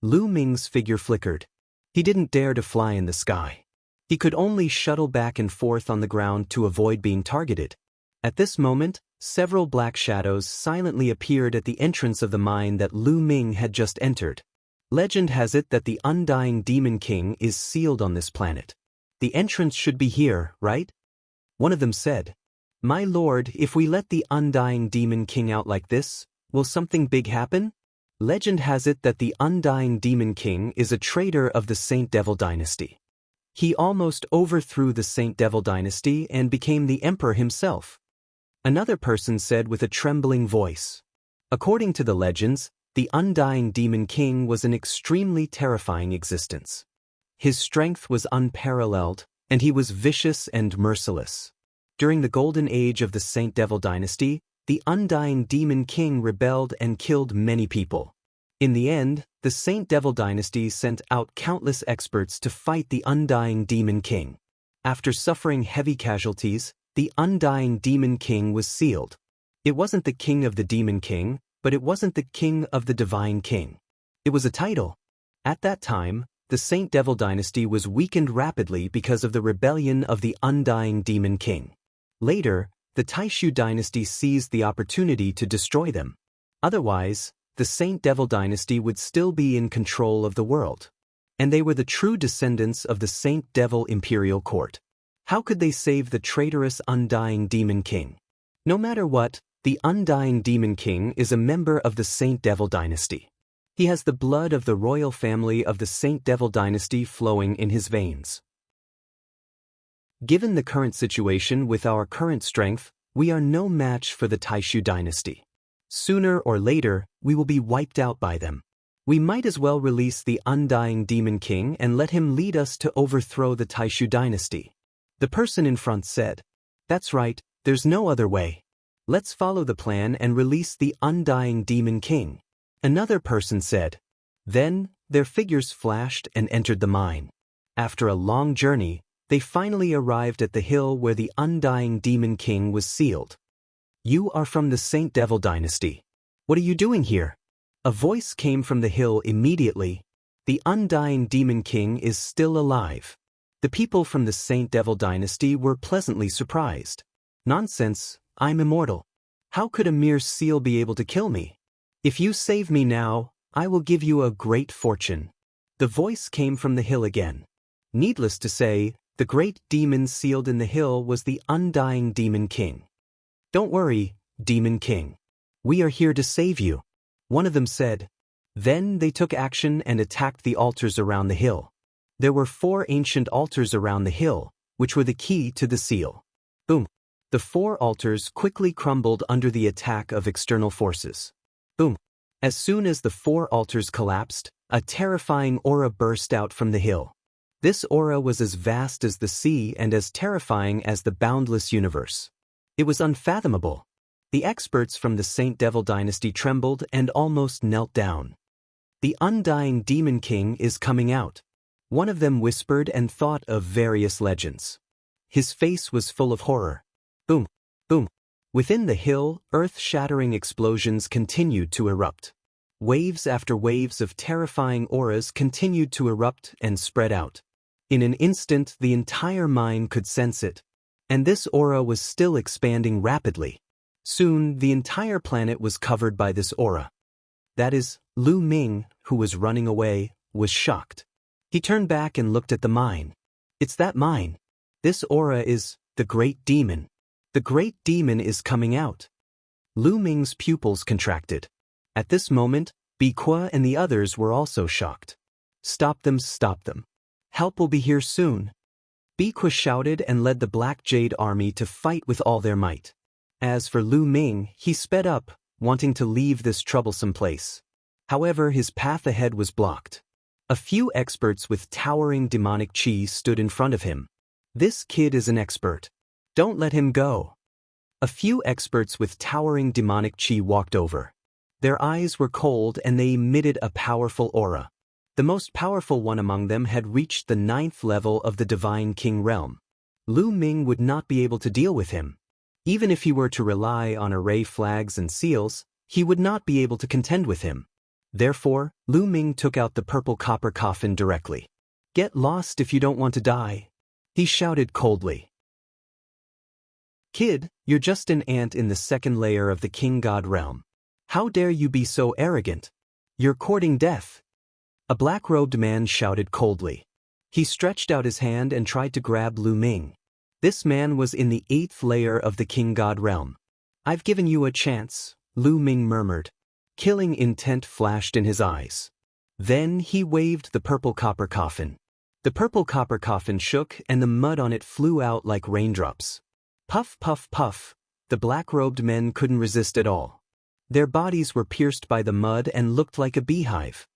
Lu Ming's figure flickered. He didn't dare to fly in the sky. He could only shuttle back and forth on the ground to avoid being targeted. At this moment, several black shadows silently appeared at the entrance of the mine that Lu Ming had just entered. Legend has it that the Undying Demon King is sealed on this planet. The entrance should be here, right? One of them said. My lord, if we let the Undying Demon King out like this, will something big happen? Legend has it that the Undying Demon King is a traitor of the Saint Devil dynasty. He almost overthrew the Saint Devil dynasty and became the emperor himself. Another person said with a trembling voice. According to the legends, the Undying Demon King was an extremely terrifying existence. His strength was unparalleled, and he was vicious and merciless. During the golden age of the Saint Devil dynasty, the Undying Demon King rebelled and killed many people. In the end, the Saint Devil dynasty sent out countless experts to fight the Undying Demon King. After suffering heavy casualties, the Undying Demon King was sealed. It wasn't the King of the Demon King, but it wasn't the King of the Divine King. It was a title. At that time, the Saint Devil dynasty was weakened rapidly because of the rebellion of the Undying Demon King. Later, the Taishu dynasty seized the opportunity to destroy them. Otherwise, the Saint Devil dynasty would still be in control of the world. And they were the true descendants of the Saint Devil imperial court. How could they save the traitorous Undying Demon King? No matter what, the Undying Demon King is a member of the Saint Devil dynasty. He has the blood of the royal family of the Saint Devil dynasty flowing in his veins. Given the current situation with our current strength, we are no match for the Taishu dynasty. Sooner or later, we will be wiped out by them. We might as well release the Undying Demon King and let him lead us to overthrow the Taishu dynasty. The person in front said, That's right, there's no other way. Let's follow the plan and release the Undying Demon King. Another person said. Then, their figures flashed and entered the mine. After a long journey, they finally arrived at the hill where the Undying Demon King was sealed. You are from the Saint Devil dynasty. What are you doing here? A voice came from the hill immediately. The Undying Demon King is still alive. The people from the Saint Devil dynasty were pleasantly surprised. Nonsense, I'm immortal. How could a mere seal be able to kill me? If you save me now, I will give you a great fortune. The voice came from the hill again. Needless to say, the great demon sealed in the hill was the Undying Demon King. Don't worry, Demon King. We are here to save you. One of them said. Then they took action and attacked the altars around the hill. There were 4 ancient altars around the hill, which were the key to the seal. Boom. The 4 altars quickly crumbled under the attack of external forces. Boom. As soon as the 4 altars collapsed, a terrifying aura burst out from the hill. This aura was as vast as the sea and as terrifying as the boundless universe. It was unfathomable. The experts from the Saint Devil dynasty trembled and almost knelt down. The Undying Demon King is coming out. One of them whispered and thought of various legends. His face was full of horror. Boom, boom. Within the hill, earth-shattering explosions continued to erupt. Waves after waves of terrifying auras continued to erupt and spread out. In an instant, the entire mine could sense it. And this aura was still expanding rapidly. Soon, the entire planet was covered by this aura. That is, Lu Ming, who was running away, was shocked. He turned back and looked at the mine. It's that mine. This aura is the Great Demon. The Great Demon is coming out. Lu Ming's pupils contracted. At this moment, Bikua and the others were also shocked. Stop them, stop them. Help will be here soon. Bikua shouted and led the Black Jade army to fight with all their might. As for Lu Ming, he sped up, wanting to leave this troublesome place. However, his path ahead was blocked. A few experts with towering demonic chi stood in front of him. This kid is an expert. Don't let him go. A few experts with towering demonic chi walked over. Their eyes were cold and they emitted a powerful aura. The most powerful one among them had reached the 9th level of the Divine King realm. Lu Ming would not be able to deal with him. Even if he were to rely on array flags and seals, he would not be able to contend with him. Therefore, Lu Ming took out the purple copper coffin directly. "Get lost if you don't want to die," he shouted coldly. "Kid, you're just an ant in the 2nd layer of the King God realm. How dare you be so arrogant? You're courting death." A black-robed man shouted coldly. He stretched out his hand and tried to grab Lu Ming. This man was in the 8th layer of the King God realm. "I've given you a chance," Lu Ming murmured. Killing intent flashed in his eyes. Then he waved the purple copper coffin. The purple copper coffin shook and the mud on it flew out like raindrops. Puff, puff, puff. The black-robed men couldn't resist at all. Their bodies were pierced by the mud and looked like a beehive.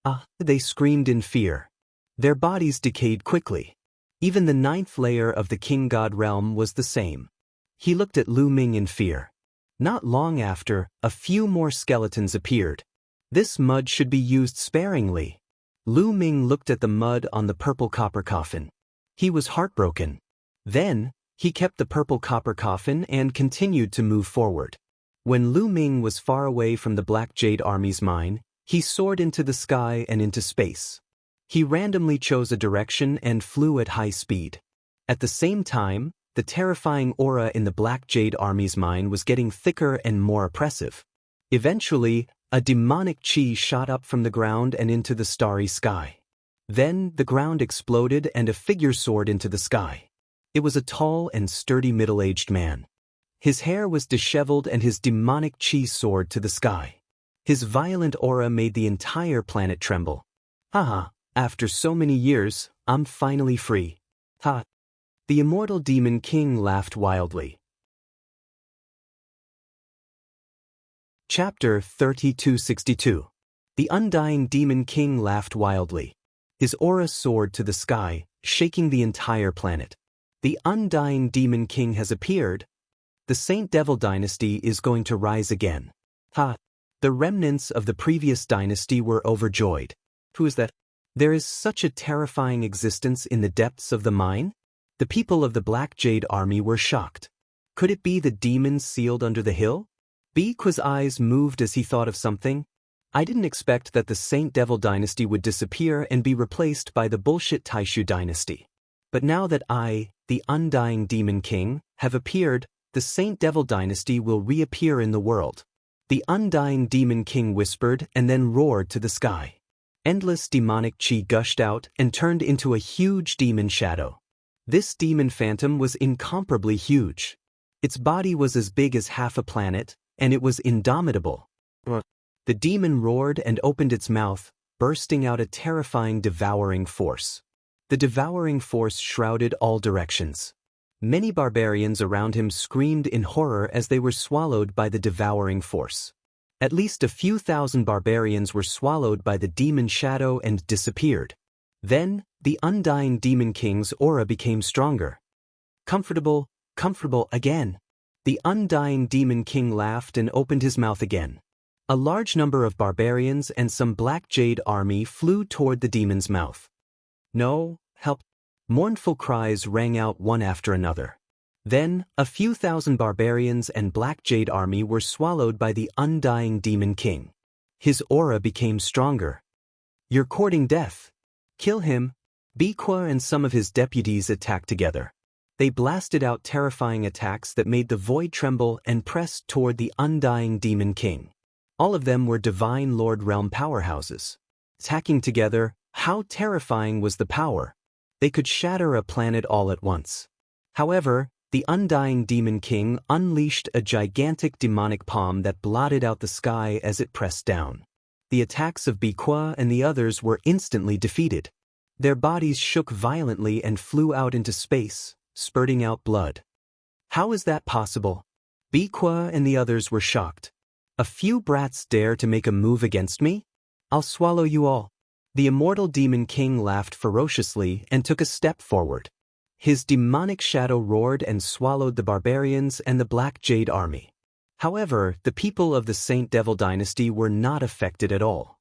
"Ah!" they screamed in fear. Their bodies decayed quickly. Even the 9th layer of the King God realm was the same. He looked at Lu Ming in fear. Not long after, a few more skeletons appeared. This mud should be used sparingly. Lu Ming looked at the mud on the purple copper coffin. He was heartbroken. Then, he kept the purple copper coffin and continued to move forward. When Lu Ming was far away from the Black Jade Army's mine, he soared into the sky and into space. He randomly chose a direction and flew at high speed. At the same time, the terrifying aura in the Black Jade Army's mine was getting thicker and more oppressive. Eventually, a demonic chi shot up from the ground and into the starry sky. Then, the ground exploded and a figure soared into the sky. It was a tall and sturdy middle-aged man. His hair was disheveled and his demonic chi soared to the sky. His violent aura made the entire planet tremble. "Haha, after so many years, I'm finally free. Ha!" The immortal demon king laughed wildly. Chapter 3262. The undying demon king laughed wildly. His aura soared to the sky, shaking the entire planet. "The undying demon king has appeared. The Saint Devil dynasty is going to rise again. Ha!" The remnants of the previous dynasty were overjoyed. "Who is that? There is such a terrifying existence in the depths of the mine?" The people of the Black Jade Army were shocked. Could it be the demons sealed under the hill? Biqua's eyes moved as he thought of something. "I didn't expect that the Saint Devil dynasty would disappear and be replaced by the bullshit Taishu dynasty. But now that I, the undying demon king, have appeared, the Saint Devil dynasty will reappear in the world." The undying demon king whispered and then roared to the sky. Endless demonic chi gushed out and turned into a huge demon shadow. This demon phantom was incomparably huge. Its body was as big as half a planet, and it was indomitable. The demon roared and opened its mouth, bursting out a terrifying devouring force. The devouring force shrouded all directions. Many barbarians around him screamed in horror as they were swallowed by the devouring force. At least a few thousand barbarians were swallowed by the demon shadow and disappeared. Then, the undying demon king's aura became stronger. Comfortable again. The undying demon king laughed and opened his mouth again. A large number of barbarians and some Black Jade Army flew toward the demon's mouth. "No, help!" Mournful cries rang out one after another. Then, a few thousand barbarians and Black Jade Army were swallowed by the undying demon king. His aura became stronger. "You're courting death. Kill him." Biqua and some of his deputies attacked together. They blasted out terrifying attacks that made the void tremble and pressed toward the undying demon king. All of them were Divine Lord Realm powerhouses. Attacking together, how terrifying was the power! They could shatter a planet all at once. However, the undying demon king unleashed a gigantic demonic palm that blotted out the sky as it pressed down. The attacks of Biqua and the others were instantly defeated. Their bodies shook violently and flew out into space, spurting out blood. How is that possible? Biqua and the others were shocked. "A few brats dare to make a move against me? I'll swallow you all." The immortal demon king laughed ferociously and took a step forward. His demonic shadow roared and swallowed the barbarians and the Black Jade Army. However, the people of the Saint Devil dynasty were not affected at all.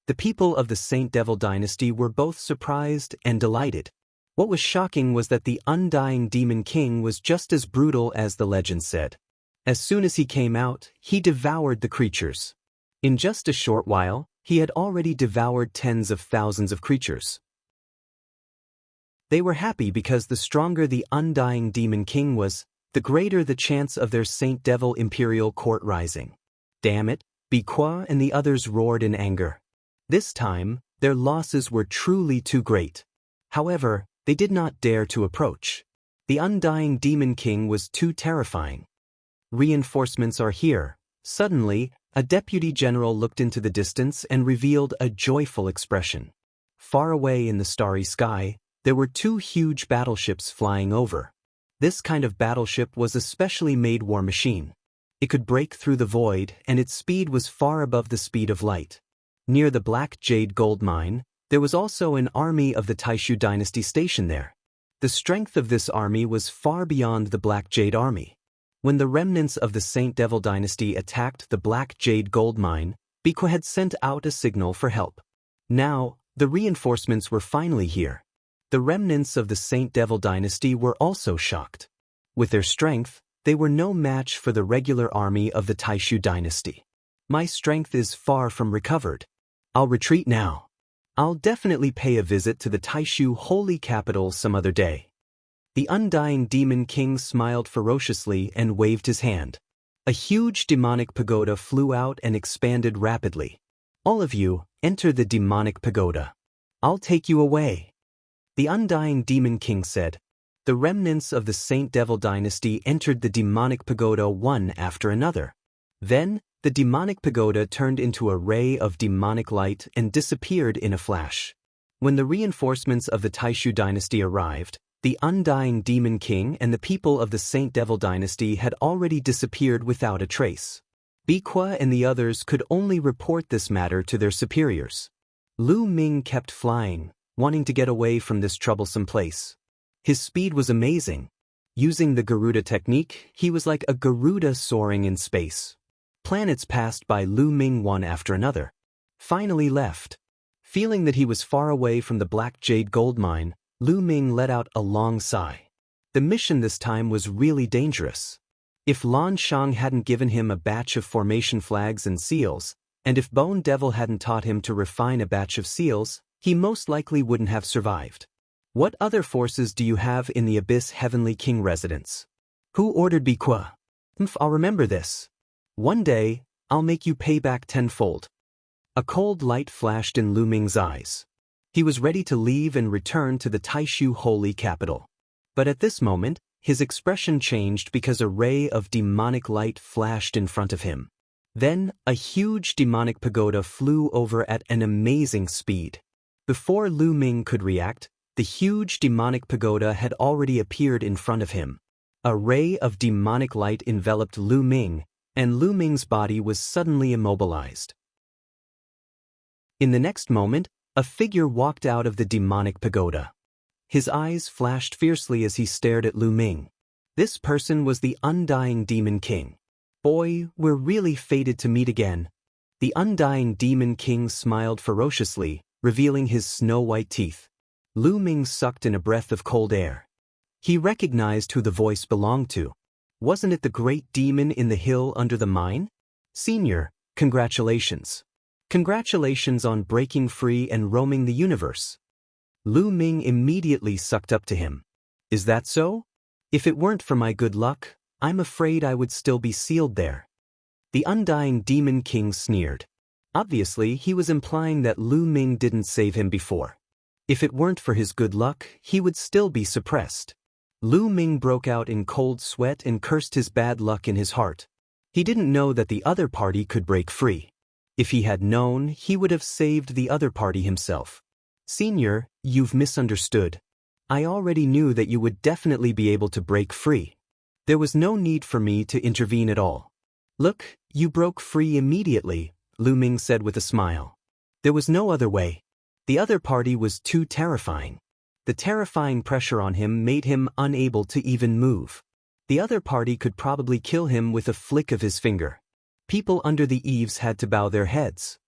The people of the Saint Devil dynasty were both surprised and delighted. What was shocking was that the undying Demon King was just as brutal as the legend said. As soon as he came out, he devoured the creatures. In just a short while, he had already devoured tens of thousands of creatures. They were happy because the stronger the undying Demon King was, the greater the chance of their Saint Devil imperial court rising. Damn it, Biqua and the others roared in anger. This time, their losses were truly too great. However, they did not dare to approach. The undying Demon King was too terrifying. Reinforcements are here. Suddenly, a deputy general looked into the distance and revealed a joyful expression. Far away in the starry sky, there were two huge battleships flying over. This kind of battleship was a specially made war machine. It could break through the void, and its speed was far above the speed of light. Near the Black Jade gold mine, there was also an army of the Taishu dynasty stationed there. The strength of this army was far beyond the Black Jade army. When the remnants of the Saint Devil dynasty attacked the Black Jade gold mine, Biqua had sent out a signal for help. Now, the reinforcements were finally here. The remnants of the Saint Devil dynasty were also shocked. With their strength, they were no match for the regular army of the Taishu dynasty. My strength is far from recovered. I'll retreat now. I'll definitely pay a visit to the Taishu holy capital some other day. The undying Demon King smiled ferociously and waved his hand. A huge demonic pagoda flew out and expanded rapidly. All of you, enter the demonic pagoda. I'll take you away. The undying Demon King said. The remnants of the Saint Devil dynasty entered the demonic pagoda one after another. Then, the demonic pagoda turned into a ray of demonic light and disappeared in a flash. When the reinforcements of the Taishu dynasty arrived, the undying Demon King and the people of the Saint Devil dynasty had already disappeared without a trace. Biqua and the others could only report this matter to their superiors. Lu Ming kept flying, wanting to get away from this troublesome place. His speed was amazing. Using the Garuda technique, he was like a Garuda soaring in space. Planets passed by Lu Ming one after another. Finally left. Feeling that he was far away from the Black Jade gold mine, Lu Ming let out a long sigh. The mission this time was really dangerous. If Lan Shang hadn't given him a batch of formation flags and seals, and if Bone Devil hadn't taught him to refine a batch of seals, he most likely wouldn't have survived. What other forces do you have in the Abyss Heavenly King residence? Who ordered Biqua? I'll remember this. One day, I'll make you pay back tenfold. A cold light flashed in Lu Ming's eyes. He was ready to leave and return to the Taishu holy capital. But at this moment, his expression changed because a ray of demonic light flashed in front of him. Then, a huge demonic pagoda flew over at an amazing speed. Before Lu Ming could react, the huge demonic pagoda had already appeared in front of him. A ray of demonic light enveloped Lu Ming, and Lu Ming's body was suddenly immobilized. In the next moment, a figure walked out of the demonic pagoda. His eyes flashed fiercely as he stared at Lu Ming. This person was the undying Demon King. Boy, we're really fated to meet again. The undying Demon King smiled ferociously, revealing his snow-white teeth. Lu Ming sucked in a breath of cold air. He recognized who the voice belonged to. Wasn't it the great demon in the hill under the mine? Senior, congratulations. Congratulations on breaking free and roaming the universe. Lu Ming immediately sucked up to him. Is that so? If it weren't for my good luck, I'm afraid I would still be sealed there. The undying Demon King sneered. Obviously, he was implying that Lu Ming didn't save him before. If it weren't for his good luck, he would still be suppressed. Lu Ming broke out in cold sweat and cursed his bad luck in his heart. He didn't know that the other party could break free. If he had known, he would have saved the other party himself. Senior, you've misunderstood. I already knew that you would definitely be able to break free. There was no need for me to intervene at all. Look, you broke free immediately, Lu Ming said with a smile. There was no other way. The other party was too terrifying. The terrifying pressure on him made him unable to even move. The other party could probably kill him with a flick of his finger. People under the eaves had to bow their heads.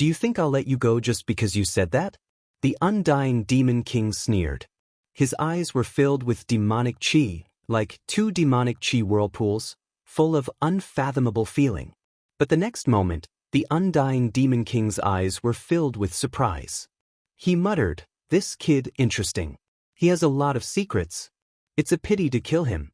Do you think I'll let you go just because you said that? The undying demon king sneered. His eyes were filled with demonic chi, like two demonic chi whirlpools, full of unfathomable feeling. But the next moment, the undying demon king's eyes were filled with surprise. He muttered, "This kid interesting. He has a lot of secrets. It's a pity to kill him."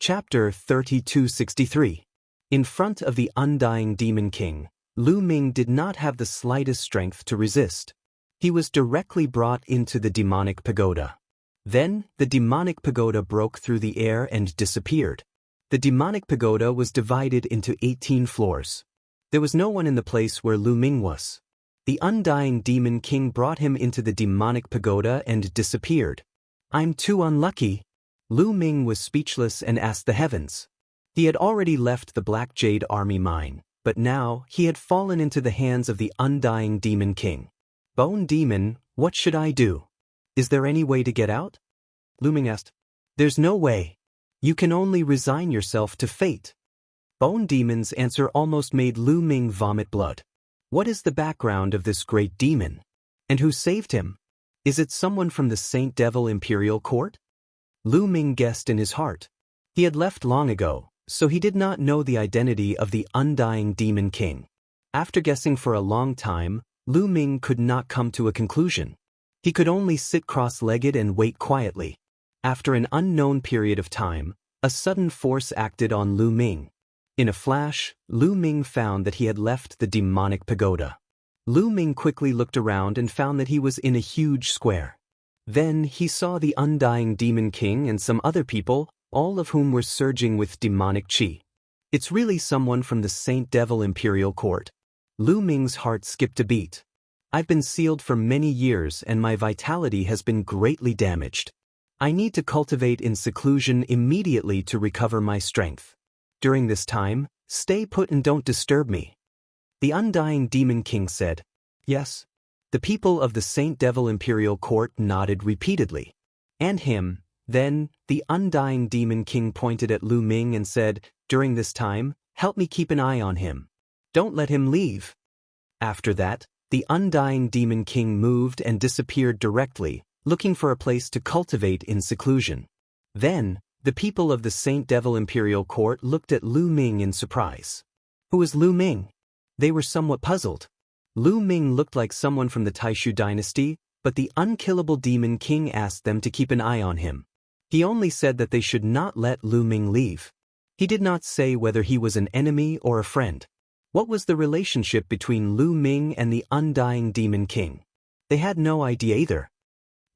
Chapter 3263. In front of the undying demon king, Lu Ming did not have the slightest strength to resist. He was directly brought into the demonic pagoda. Then, the demonic pagoda broke through the air and disappeared. The demonic pagoda was divided into 18 floors. There was no one in the place where Lu Ming was. The undying demon king brought him into the demonic pagoda and disappeared. "I'm too unlucky." Lu Ming was speechless and asked the heavens. He had already left the Black Jade Army mine, but now he had fallen into the hands of the undying demon king. "Bone demon, what should I do? Is there any way to get out?" Lu Ming asked. "There's no way. You can only resign yourself to fate." Bone demon's answer almost made Lu Ming vomit blood. What is the background of this great demon? And who saved him? Is it someone from the Saint Devil Imperial Court? Lu Ming guessed in his heart. He had left long ago, so he did not know the identity of the undying demon king. After guessing for a long time, Lu Ming could not come to a conclusion. He could only sit cross-legged and wait quietly. After an unknown period of time, a sudden force acted on Lu Ming. In a flash, Lu Ming found that he had left the demonic pagoda. Lu Ming quickly looked around and found that he was in a huge square. Then he saw the undying demon king and some other people, all of whom were surging with demonic chi. It's really someone from the Saint Devil Imperial Court. Lu Ming's heart skipped a beat. I've been sealed for many years and my vitality has been greatly damaged. I need to cultivate in seclusion immediately to recover my strength. During this time, stay put and don't disturb me." The undying demon king said. "Yes." The people of the Saint Devil Imperial Court nodded repeatedly. "And him." Then, the undying demon king pointed at Lu Ming and said, "During this time, help me keep an eye on him. Don't let him leave." After that, the undying demon king moved and disappeared directly, looking for a place to cultivate in seclusion. Then, the people of the Saint Devil Imperial Court looked at Lu Ming in surprise. Who is Lu Ming? They were somewhat puzzled. Lu Ming looked like someone from the Taishu dynasty, but the unkillable demon king asked them to keep an eye on him. He only said that they should not let Lu Ming leave. He did not say whether he was an enemy or a friend. What was the relationship between Lu Ming and the undying demon king? They had no idea either.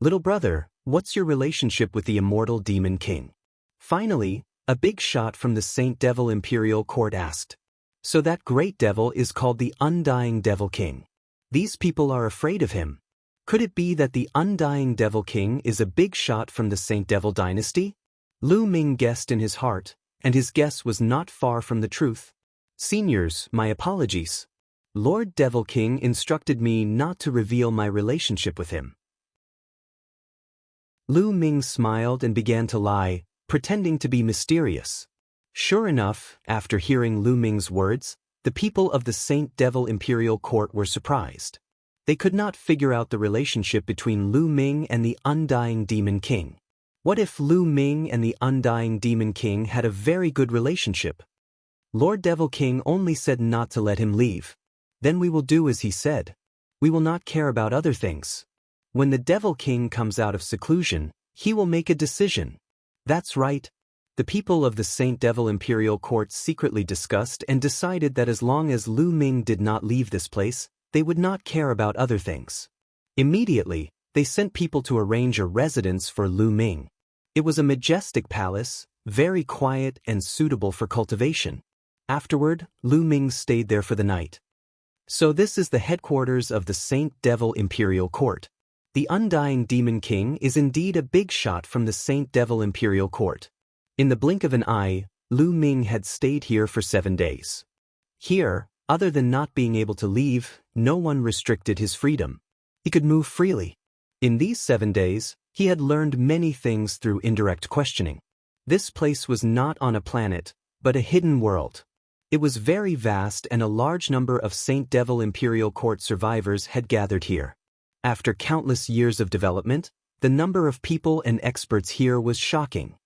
"Little brother, what's your relationship with the immortal demon king?" Finally, a big shot from the Saint Devil Imperial Court asked. "So that great devil is called the Undying Devil King. These people are afraid of him. Could it be that the Undying Devil King is a big shot from the Saint Devil dynasty?" Lu Ming guessed in his heart, and his guess was not far from the truth. "Seniors, my apologies. Lord Devil King instructed me not to reveal my relationship with him." Lu Ming smiled and began to lie, pretending to be mysterious. Sure enough, after hearing Lu Ming's words, the people of the Saint Devil Imperial Court were surprised. They could not figure out the relationship between Lu Ming and the Undying Demon King. What if Lu Ming and the Undying Demon King had a very good relationship? Lord Devil King only said not to let him leave. Then we will do as he said. We will not care about other things. When the Devil King comes out of seclusion, he will make a decision. That's right. The people of the Saint Devil Imperial Court secretly discussed and decided that as long as Lu Ming did not leave this place, they would not care about other things. Immediately, they sent people to arrange a residence for Lu Ming. It was a majestic palace, very quiet and suitable for cultivation. Afterward, Lu Ming stayed there for the night. So this is the headquarters of the Saint Devil Imperial Court. The Undying Demon King is indeed a big shot from the Saint Devil Imperial Court. In the blink of an eye, Lu Ming had stayed here for 7 days. Here, other than not being able to leave, no one restricted his freedom. He could move freely. In these 7 days, he had learned many things through indirect questioning. This place was not on a planet, but a hidden world. It was very vast and a large number of Saint Devil Imperial Court survivors had gathered here. After countless years of development, the number of people and experts here was shocking.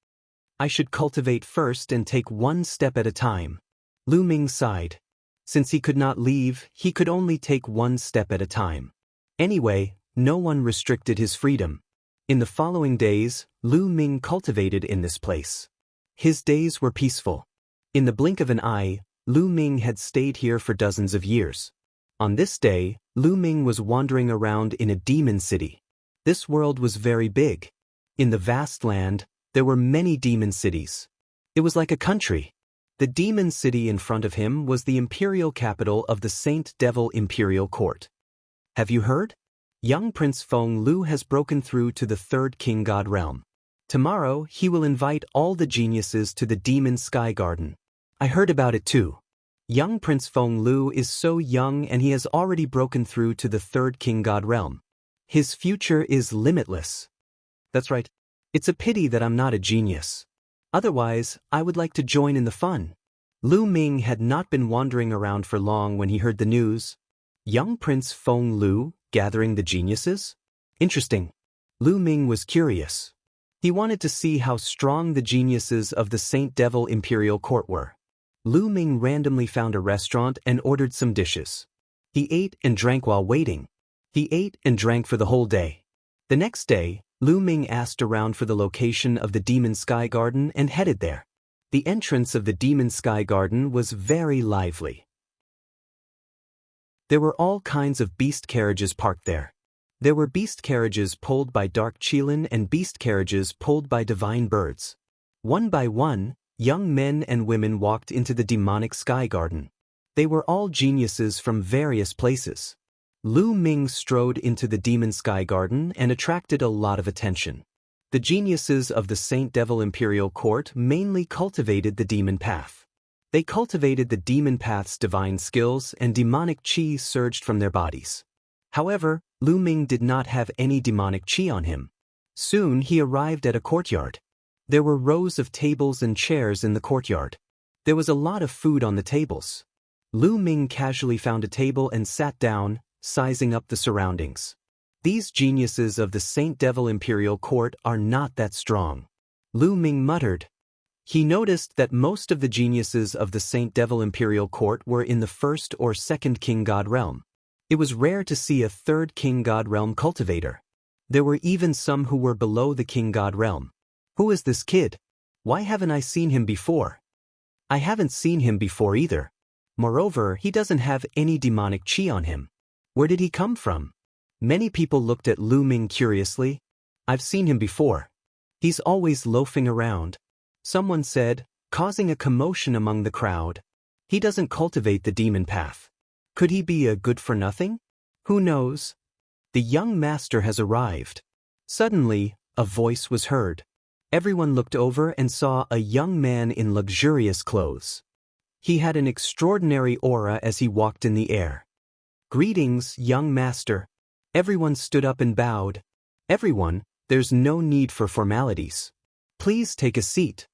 I should cultivate first and take one step at a time. Lu Ming sighed. Since he could not leave, he could only take one step at a time. Anyway, no one restricted his freedom. In the following days, Lu Ming cultivated in this place. His days were peaceful. In the blink of an eye, Lu Ming had stayed here for dozens of years. On this day, Lu Ming was wandering around in a demon city. This world was very big. In the vast land, there were many demon cities. It was like a country. The demon city in front of him was the imperial capital of the Saint Devil Imperial Court. Have you heard? Young Prince Feng Lu has broken through to the third King God realm. Tomorrow, he will invite all the geniuses to the Demon Sky Garden. I heard about it too. Young Prince Feng Lu is so young and he has already broken through to the third King God realm. His future is limitless. That's right. It's a pity that I'm not a genius. Otherwise, I would like to join in the fun. Lu Ming had not been wandering around for long when he heard the news. Young Prince Feng Lu, gathering the geniuses? Interesting. Lu Ming was curious. He wanted to see how strong the geniuses of the Saint Devil Imperial Court were. Lu Ming randomly found a restaurant and ordered some dishes. He ate and drank while waiting. He ate and drank for the whole day. The next day, Lu Ming asked around for the location of the Demon Sky Garden and headed there. The entrance of the Demon Sky Garden was very lively. There were all kinds of beast carriages parked there. There were beast carriages pulled by dark Qilin and beast carriages pulled by divine birds. One by one, young men and women walked into the demonic sky garden. They were all geniuses from various places. Lu Ming strode into the Demon Sky Garden and attracted a lot of attention. The geniuses of the Saint Devil Imperial Court mainly cultivated the demon path. They cultivated the demon path's divine skills and demonic qi surged from their bodies. However, Lu Ming did not have any demonic qi on him. Soon he arrived at a courtyard. There were rows of tables and chairs in the courtyard. There was a lot of food on the tables. Lu Ming casually found a table and sat down, sizing up the surroundings. These geniuses of the Saint Devil Imperial Court are not that strong. Lu Ming muttered. He noticed that most of the geniuses of the Saint Devil Imperial Court were in the first or second King God realm. It was rare to see a third King God realm cultivator. There were even some who were below the King God realm. Who is this kid? Why haven't I seen him before? I haven't seen him before either. Moreover, he doesn't have any demonic qi on him. Where did he come from? Many people looked at Lu Ming curiously. I've seen him before. He's always loafing around. Someone said, causing a commotion among the crowd. He doesn't cultivate the demon path. Could he be a good-for-nothing? Who knows? The young master has arrived. Suddenly, a voice was heard. Everyone looked over and saw a young man in luxurious clothes. He had an extraordinary aura as he walked in the air. Greetings, young master. Everyone stood up and bowed. Everyone, there's no need for formalities. Please take a seat.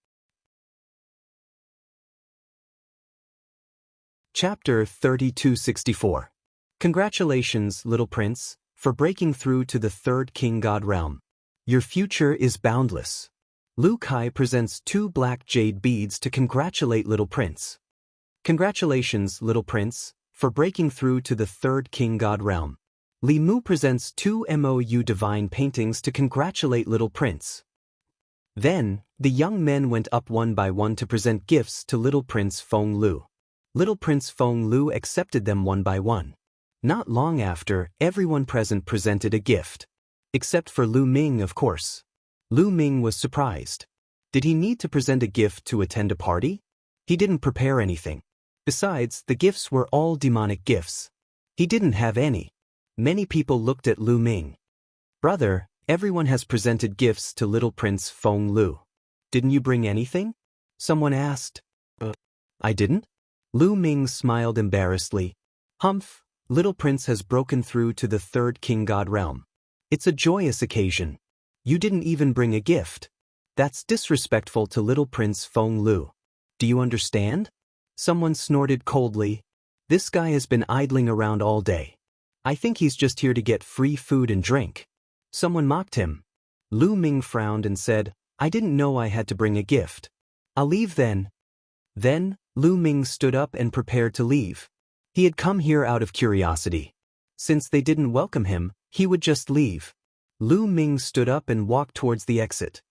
Chapter 3264. Congratulations, little prince, for breaking through to the third King God realm. Your future is boundless. Lu Kai presents 2 black jade beads to congratulate little prince. Congratulations, little prince, for breaking through to the third King God realm. Li Mu presents 2 MOU divine paintings to congratulate little prince. Then, the young men went up one by one to present gifts to little Prince Feng Lu. Little Prince Feng Lu accepted them one by one. Not long after, everyone present presented a gift. Except for Lu Ming, of course. Lu Ming was surprised. Did he need to present a gift to attend a party? He didn't prepare anything. Besides, the gifts were all demonic gifts. He didn't have any. Many people looked at Lu Ming. Brother, everyone has presented gifts to little Prince Feng Lu. Didn't you bring anything? Someone asked. I didn't? Lu Ming smiled embarrassedly. Humph, little prince has broken through to the third King God realm. It's a joyous occasion. You didn't even bring a gift. That's disrespectful to little Prince Feng Lu. Do you understand? Someone snorted coldly. This guy has been idling around all day. I think he's just here to get free food and drink. Someone mocked him. Lu Ming frowned and said, I didn't know I had to bring a gift. I'll leave then. Then, Lu Ming stood up and prepared to leave. He had come here out of curiosity. Since they didn't welcome him, he would just leave. Lu Ming stood up and walked towards the exit.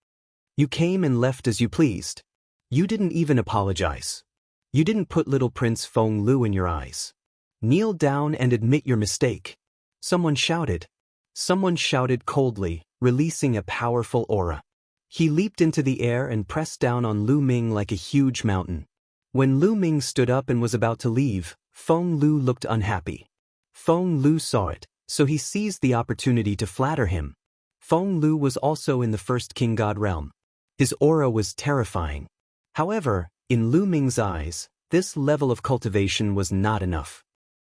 You came and left as you pleased. You didn't even apologize. You didn't put little Prince Feng Lu in your eyes. Kneel down and admit your mistake. Someone shouted. Someone shouted coldly, releasing a powerful aura. He leaped into the air and pressed down on Lu Ming like a huge mountain. When Lu Ming stood up and was about to leave, Feng Lu looked unhappy. Feng Lu saw it, so he seized the opportunity to flatter him. Feng Lu was also in the first king god realm. His aura was terrifying. However, in Lu Ming's eyes, this level of cultivation was not enough.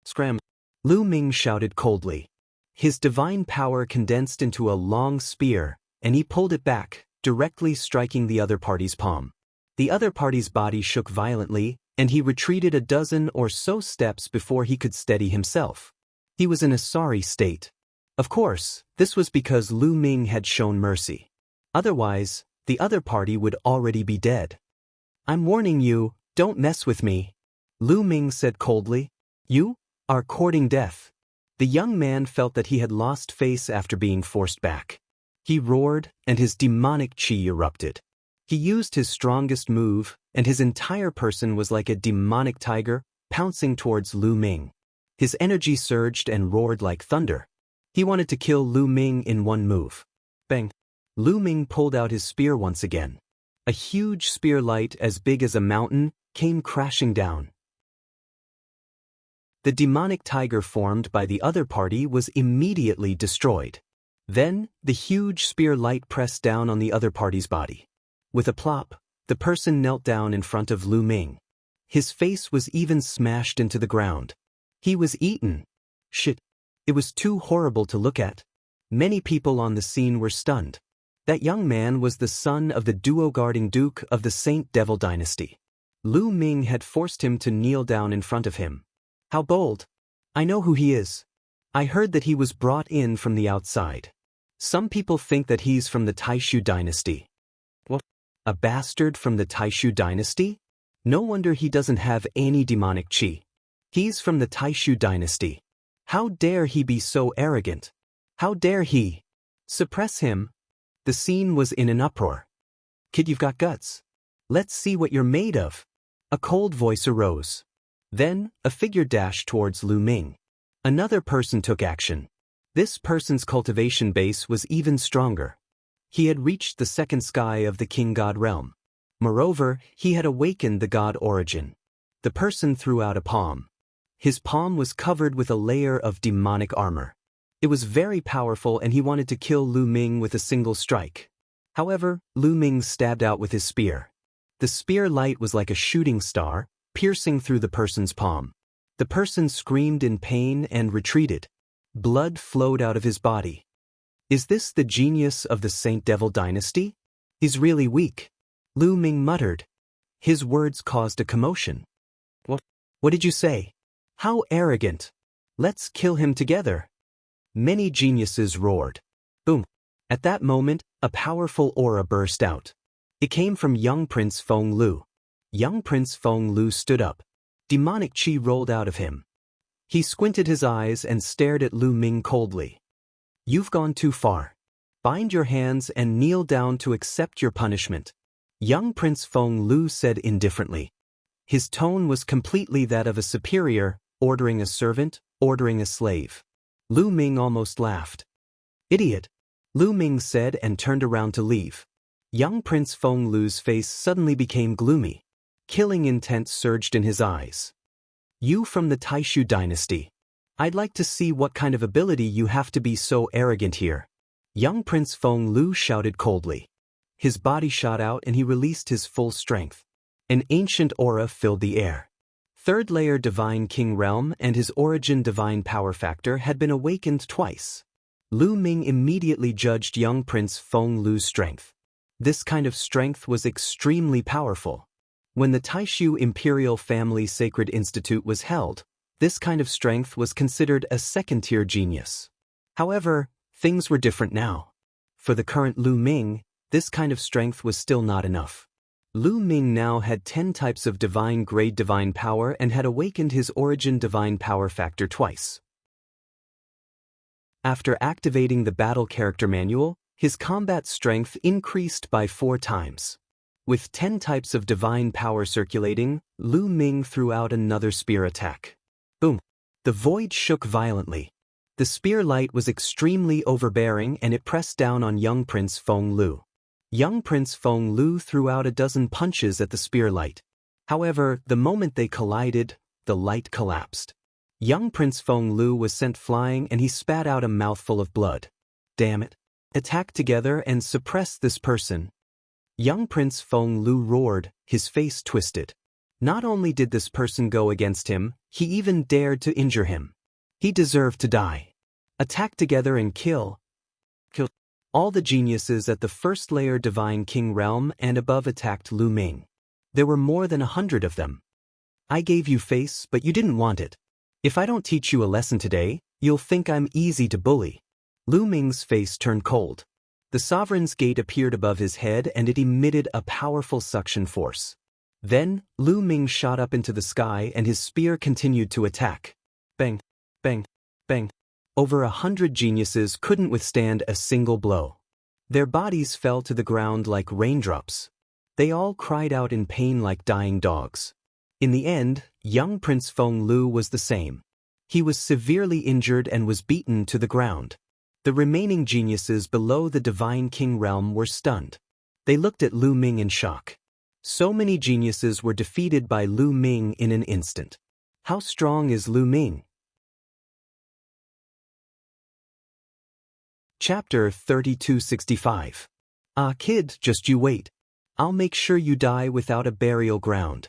Scram! Lu Ming shouted coldly. His divine power condensed into a long spear, and he pulled it back, directly striking the other party's palm. The other party's body shook violently, and he retreated a dozen or so steps before he could steady himself. He was in a sorry state. Of course, this was because Lu Ming had shown mercy. Otherwise, the other party would already be dead. I'm warning you, don't mess with me, Lu Ming said coldly. You are courting death. The young man felt that he had lost face after being forced back. He roared, and his demonic chi erupted. He used his strongest move, and his entire person was like a demonic tiger, pouncing towards Lu Ming. His energy surged and roared like thunder. He wanted to kill Lu Ming in one move. Bang! Lu Ming pulled out his spear once again. A huge spear light as big as a mountain came crashing down. The demonic tiger formed by the other party was immediately destroyed. Then, the huge spear light pressed down on the other party's body. With a plop, the person knelt down in front of Lu Ming. His face was even smashed into the ground. He was eaten. Shit. It was too horrible to look at. Many people on the scene were stunned. That young man was the son of the duo-guarding duke of the Saint Devil dynasty. Lu Ming had forced him to kneel down in front of him. How bold. I know who he is. I heard that he was brought in from the outside. Some people think that he's from the Taishu dynasty. What? A bastard from the Taishu dynasty? No wonder he doesn't have any demonic chi. He's from the Taishu dynasty. How dare he be so arrogant? How dare he? Suppress him. The scene was in an uproar. Kid, you've got guts. Let's see what you're made of. A cold voice arose. Then, a figure dashed towards Lu Ming. Another person took action. This person's cultivation base was even stronger. He had reached the second sky of the king god realm. Moreover, he had awakened the god origin. The person threw out a palm. His palm was covered with a layer of demonic armor. It was very powerful, and he wanted to kill Lu Ming with a single strike. However, Lu Ming stabbed out with his spear. The spear light was like a shooting star, piercing through the person's palm. The person screamed in pain and retreated. Blood flowed out of his body. Is this the genius of the Saint Devil dynasty? He's really weak, Lu Ming muttered. His words caused a commotion. What did you say? How arrogant. Let's kill him together. Many geniuses roared. Boom. At that moment, a powerful aura burst out. It came from young Prince Feng Lu. Young Prince Feng Lu stood up. Demonic chi rolled out of him. He squinted his eyes and stared at Lu Ming coldly. You've gone too far. Bind your hands and kneel down to accept your punishment, young Prince Feng Lu said indifferently. His tone was completely that of a superior, ordering a servant, ordering a slave. Lu Ming almost laughed. Idiot, Lu Ming said and turned around to leave. Young Prince Feng Lu's face suddenly became gloomy. Killing intent surged in his eyes. You from the Taishu dynasty. I'd like to see what kind of ability you have to be so arrogant here. Young Prince Feng Lu shouted coldly. His body shot out and he released his full strength. An ancient aura filled the air. Third layer Divine King Realm and his origin Divine Power Factor had been awakened twice. Lu Ming immediately judged young Prince Feng Lu's strength. This kind of strength was extremely powerful. When the Taishu Imperial Family Sacred Institute was held, this kind of strength was considered a second-tier genius. However, things were different now. For the current Lu Ming, this kind of strength was still not enough. Lu Ming now had 10 types of divine-grade divine power and had awakened his origin divine power factor twice. After activating the battle character manual, his combat strength increased by 4 times. With 10 types of divine power circulating, Lu Ming threw out another spear attack. Boom! The void shook violently. The spear light was extremely overbearing and it pressed down on young Prince Feng Lu. Young Prince Feng Lu threw out a dozen punches at the spear light. However, the moment they collided, the light collapsed. Young Prince Feng Lu was sent flying and he spat out a mouthful of blood. Damn it! Attack together and suppress this person. Young Prince Feng Lu roared, his face twisted. Not only did this person go against him, he even dared to injure him. He deserved to die. Attack together and kill. Kill. All the geniuses at the first layer Divine King Realm and above attacked Lu Ming. There were more than 100 of them. I gave you face, but you didn't want it. If I don't teach you a lesson today, you'll think I'm easy to bully. Lu Ming's face turned cold. The Sovereign's Gate appeared above his head and it emitted a powerful suction force. Then, Lu Ming shot up into the sky and his spear continued to attack. Bang, bang, bang. Over 100 geniuses couldn't withstand a single blow. Their bodies fell to the ground like raindrops. They all cried out in pain like dying dogs. In the end, young Prince Feng Lu was the same. He was severely injured and was beaten to the ground. The remaining geniuses below the Divine King Realm were stunned. They looked at Lu Ming in shock. So many geniuses were defeated by Lu Ming in an instant. How strong is Lu Ming? Chapter 3265. Ah kid, just you wait. I'll make sure you die without a burial ground.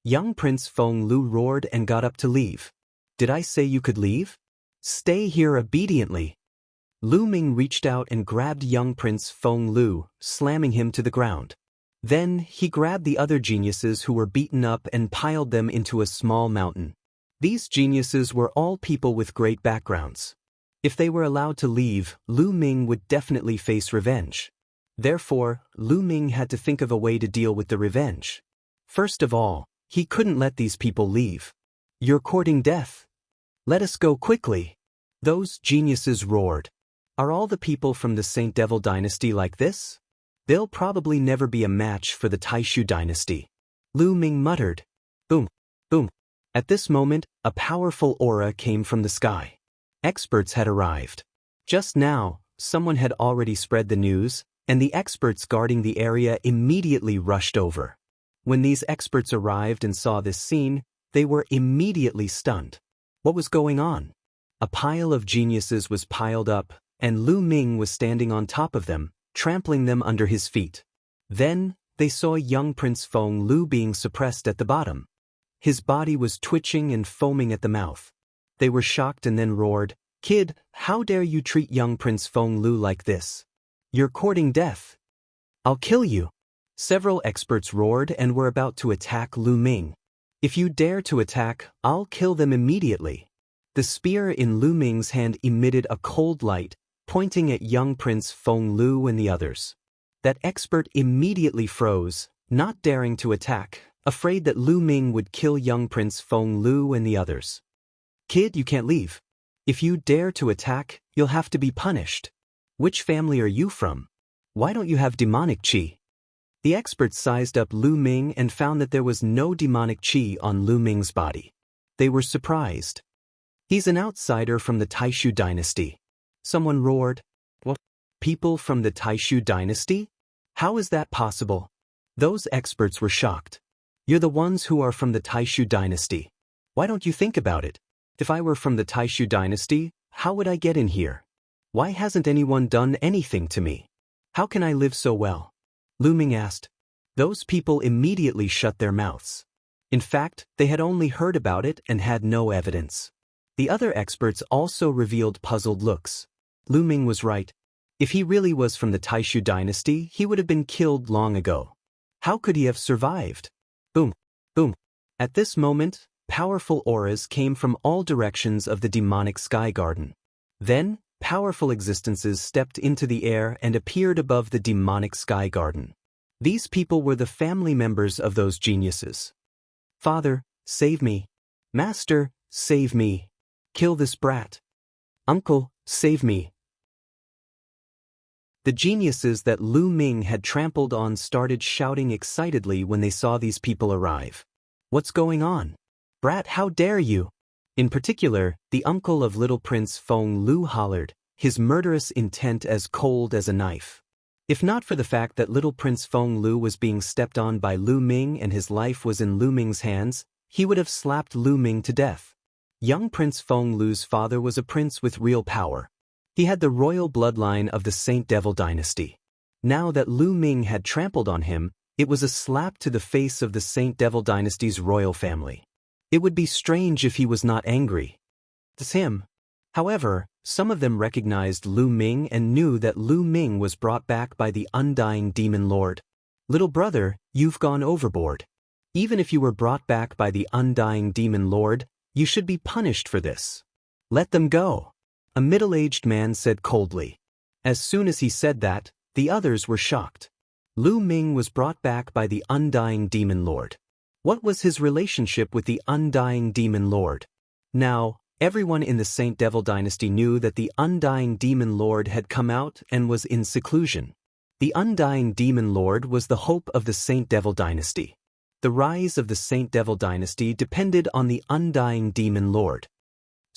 Young Prince Feng Lu roared and got up to leave. Did I say you could leave? Stay here obediently. Lu Ming reached out and grabbed young Prince Feng Lu, slamming him to the ground. Then, he grabbed the other geniuses who were beaten up and piled them into a small mountain. These geniuses were all people with great backgrounds. If they were allowed to leave, Lu Ming would definitely face revenge. Therefore, Lu Ming had to think of a way to deal with the revenge. First of all, he couldn't let these people leave. You're courting death. Let us go quickly. Those geniuses roared. Are all the people from the Saint Devil dynasty like this? They'll probably never be a match for the Taishu dynasty. Lu Ming muttered. Boom, boom. At this moment, a powerful aura came from the sky. Experts had arrived. Just now, someone had already spread the news, and the experts guarding the area immediately rushed over. When these experts arrived and saw this scene, they were immediately stunned. What was going on? A pile of geniuses was piled up, and Lu Ming was standing on top of them, trampling them under his feet. Then, they saw young Prince Feng Lu being suppressed at the bottom. His body was twitching and foaming at the mouth. They were shocked and then roared, Kid, how dare you treat young Prince Feng Lu like this? You're courting death. I'll kill you. Several experts roared and were about to attack Lu Ming. If you dare to attack, I'll kill them immediately. The spear in Lu Ming's hand emitted a cold light, pointing at young Prince Feng Lu and the others. That expert immediately froze, not daring to attack, afraid that Lu Ming would kill young Prince Feng Lu and the others. Kid, you can't leave. If you dare to attack, you'll have to be punished. Which family are you from? Why don't you have demonic chi? The experts sized up Lu Ming and found that there was no demonic chi on Lu Ming's body. They were surprised. He's an outsider from the Taishu dynasty. Someone roared. What? People from the Taishu dynasty? How is that possible? Those experts were shocked. You're the ones who are from the Taishu dynasty. Why don't you think about it? If I were from the Taishu dynasty, how would I get in here? Why hasn't anyone done anything to me? How can I live so well? Lu Ming asked. Those people immediately shut their mouths. In fact, they had only heard about it and had no evidence. The other experts also revealed puzzled looks. Lu Ming was right. If he really was from the Taishu dynasty, he would have been killed long ago. How could he have survived? Boom, boom. At this moment, powerful auras came from all directions of the demonic sky garden. Then, powerful existences stepped into the air and appeared above the demonic sky garden. These people were the family members of those geniuses. Father, save me. Master, save me. Kill this brat. Uncle, save me. The geniuses that Lu Ming had trampled on started shouting excitedly when they saw these people arrive. What's going on? Brat, how dare you? In particular, the uncle of little Prince Feng Lu hollered, his murderous intent as cold as a knife. If not for the fact that little Prince Feng Lu was being stepped on by Lu Ming and his life was in Lu Ming's hands, he would have slapped Lu Ming to death. Young Prince Feng Lu's father was a prince with real power. He had the royal bloodline of the Saint Devil dynasty. Now that Lu Ming had trampled on him, it was a slap to the face of the Saint Devil dynasty's royal family. It would be strange if he was not angry. It's him. However, some of them recognized Lu Ming and knew that Lu Ming was brought back by the undying demon lord. Little brother, you've gone overboard. Even if you were brought back by the undying demon lord, you should be punished for this. Let them go. A middle-aged man said coldly. As soon as he said that, the others were shocked. Lu Ming was brought back by the undying demon lord. What was his relationship with the undying demon lord? Now, everyone in the Saint Devil dynasty knew that the undying demon lord had come out and was in seclusion. The undying demon lord was the hope of the Saint Devil dynasty. The rise of the Saint Devil dynasty depended on the undying demon lord.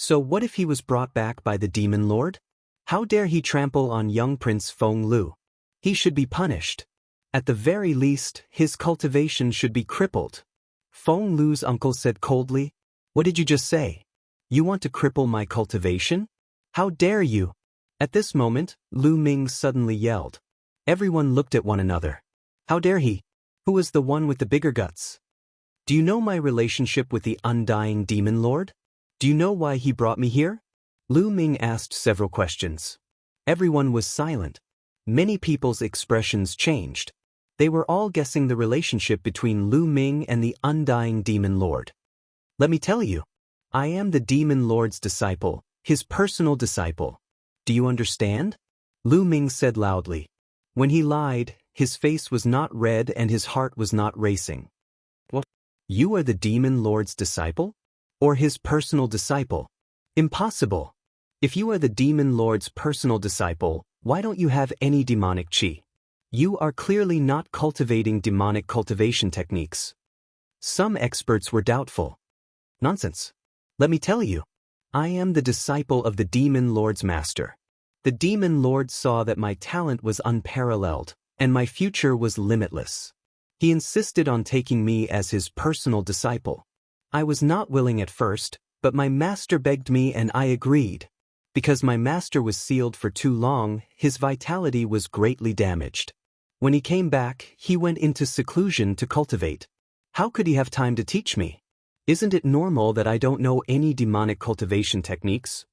So what if he was brought back by the demon lord? How dare he trample on young Prince Feng Lu? He should be punished. At the very least, his cultivation should be crippled. Feng Lu's uncle said coldly, "What did you just say? You want to cripple my cultivation? How dare you?" At this moment, Lu Ming suddenly yelled. Everyone looked at one another. How dare he? Who was the one with the bigger guts? Do you know my relationship with the undying demon lord? Do you know why he brought me here? Lu Ming asked several questions. Everyone was silent. Many people's expressions changed. They were all guessing the relationship between Lu Ming and the undying demon lord. Let me tell you, I am the demon lord's disciple, his personal disciple. Do you understand? Lu Ming said loudly. When he lied, his face was not red and his heart was not racing. What? You are the demon lord's disciple? Or his personal disciple? Impossible. If you are the demon lord's personal disciple, why don't you have any demonic chi? You are clearly not cultivating demonic cultivation techniques. Some experts were doubtful. Nonsense. Let me tell you, I am the disciple of the demon lord's master. The demon lord saw that my talent was unparalleled, and my future was limitless. He insisted on taking me as his personal disciple. I was not willing at first, but my master begged me and I agreed. Because my master was sealed for too long, his vitality was greatly damaged. When he came back, he went into seclusion to cultivate. How could he have time to teach me? Isn't it normal that I don't know any demonic cultivation techniques?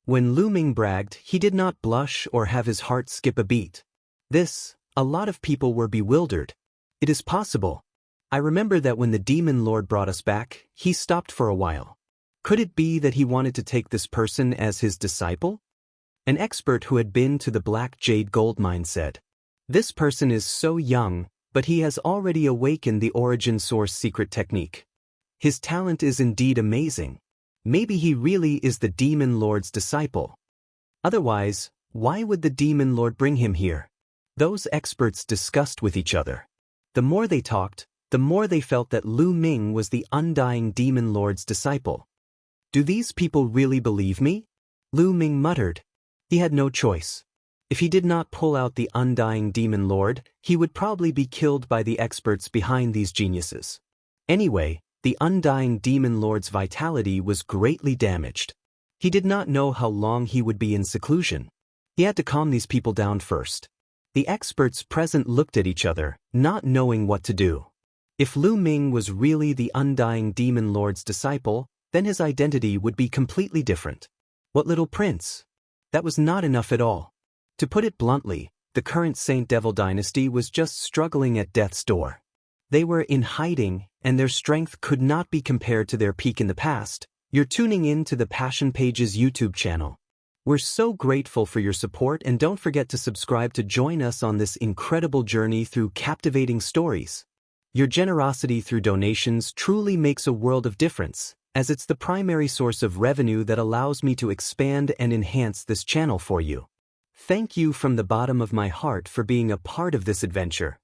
When Lu Ming bragged, he did not blush or have his heart skip a beat. A lot of people were bewildered. It is possible. I remember that when the demon lord brought us back, he stopped for a while. Could it be that he wanted to take this person as his disciple? An expert who had been to the Black Jade gold mine said, "This person is so young, but he has already awakened the origin source secret technique. His talent is indeed amazing. Maybe he really is the demon lord's disciple. Otherwise, why would the demon lord bring him here?" Those experts discussed with each other. The more they talked, the more they felt that Lu Ming was the undying demon lord's disciple. Do these people really believe me? Lu Ming muttered. He had no choice. If he did not pull out the undying demon lord, he would probably be killed by the experts behind these geniuses. Anyway, the undying demon lord's vitality was greatly damaged. He did not know how long he would be in seclusion. He had to calm these people down first. The experts present looked at each other, not knowing what to do. If Lu Ming was really the undying demon lord's disciple, then his identity would be completely different. What little prince? That was not enough at all. To put it bluntly, the current Saint Devil dynasty was just struggling at death's door. They were in hiding, and their strength could not be compared to their peak in the past. You're tuning in to the Passion Pages YouTube channel. We're so grateful for your support, and don't forget to subscribe to join us on this incredible journey through captivating stories. Your generosity through donations truly makes a world of difference, as it's the primary source of revenue that allows me to expand and enhance this channel for you. Thank you from the bottom of my heart for being a part of this adventure.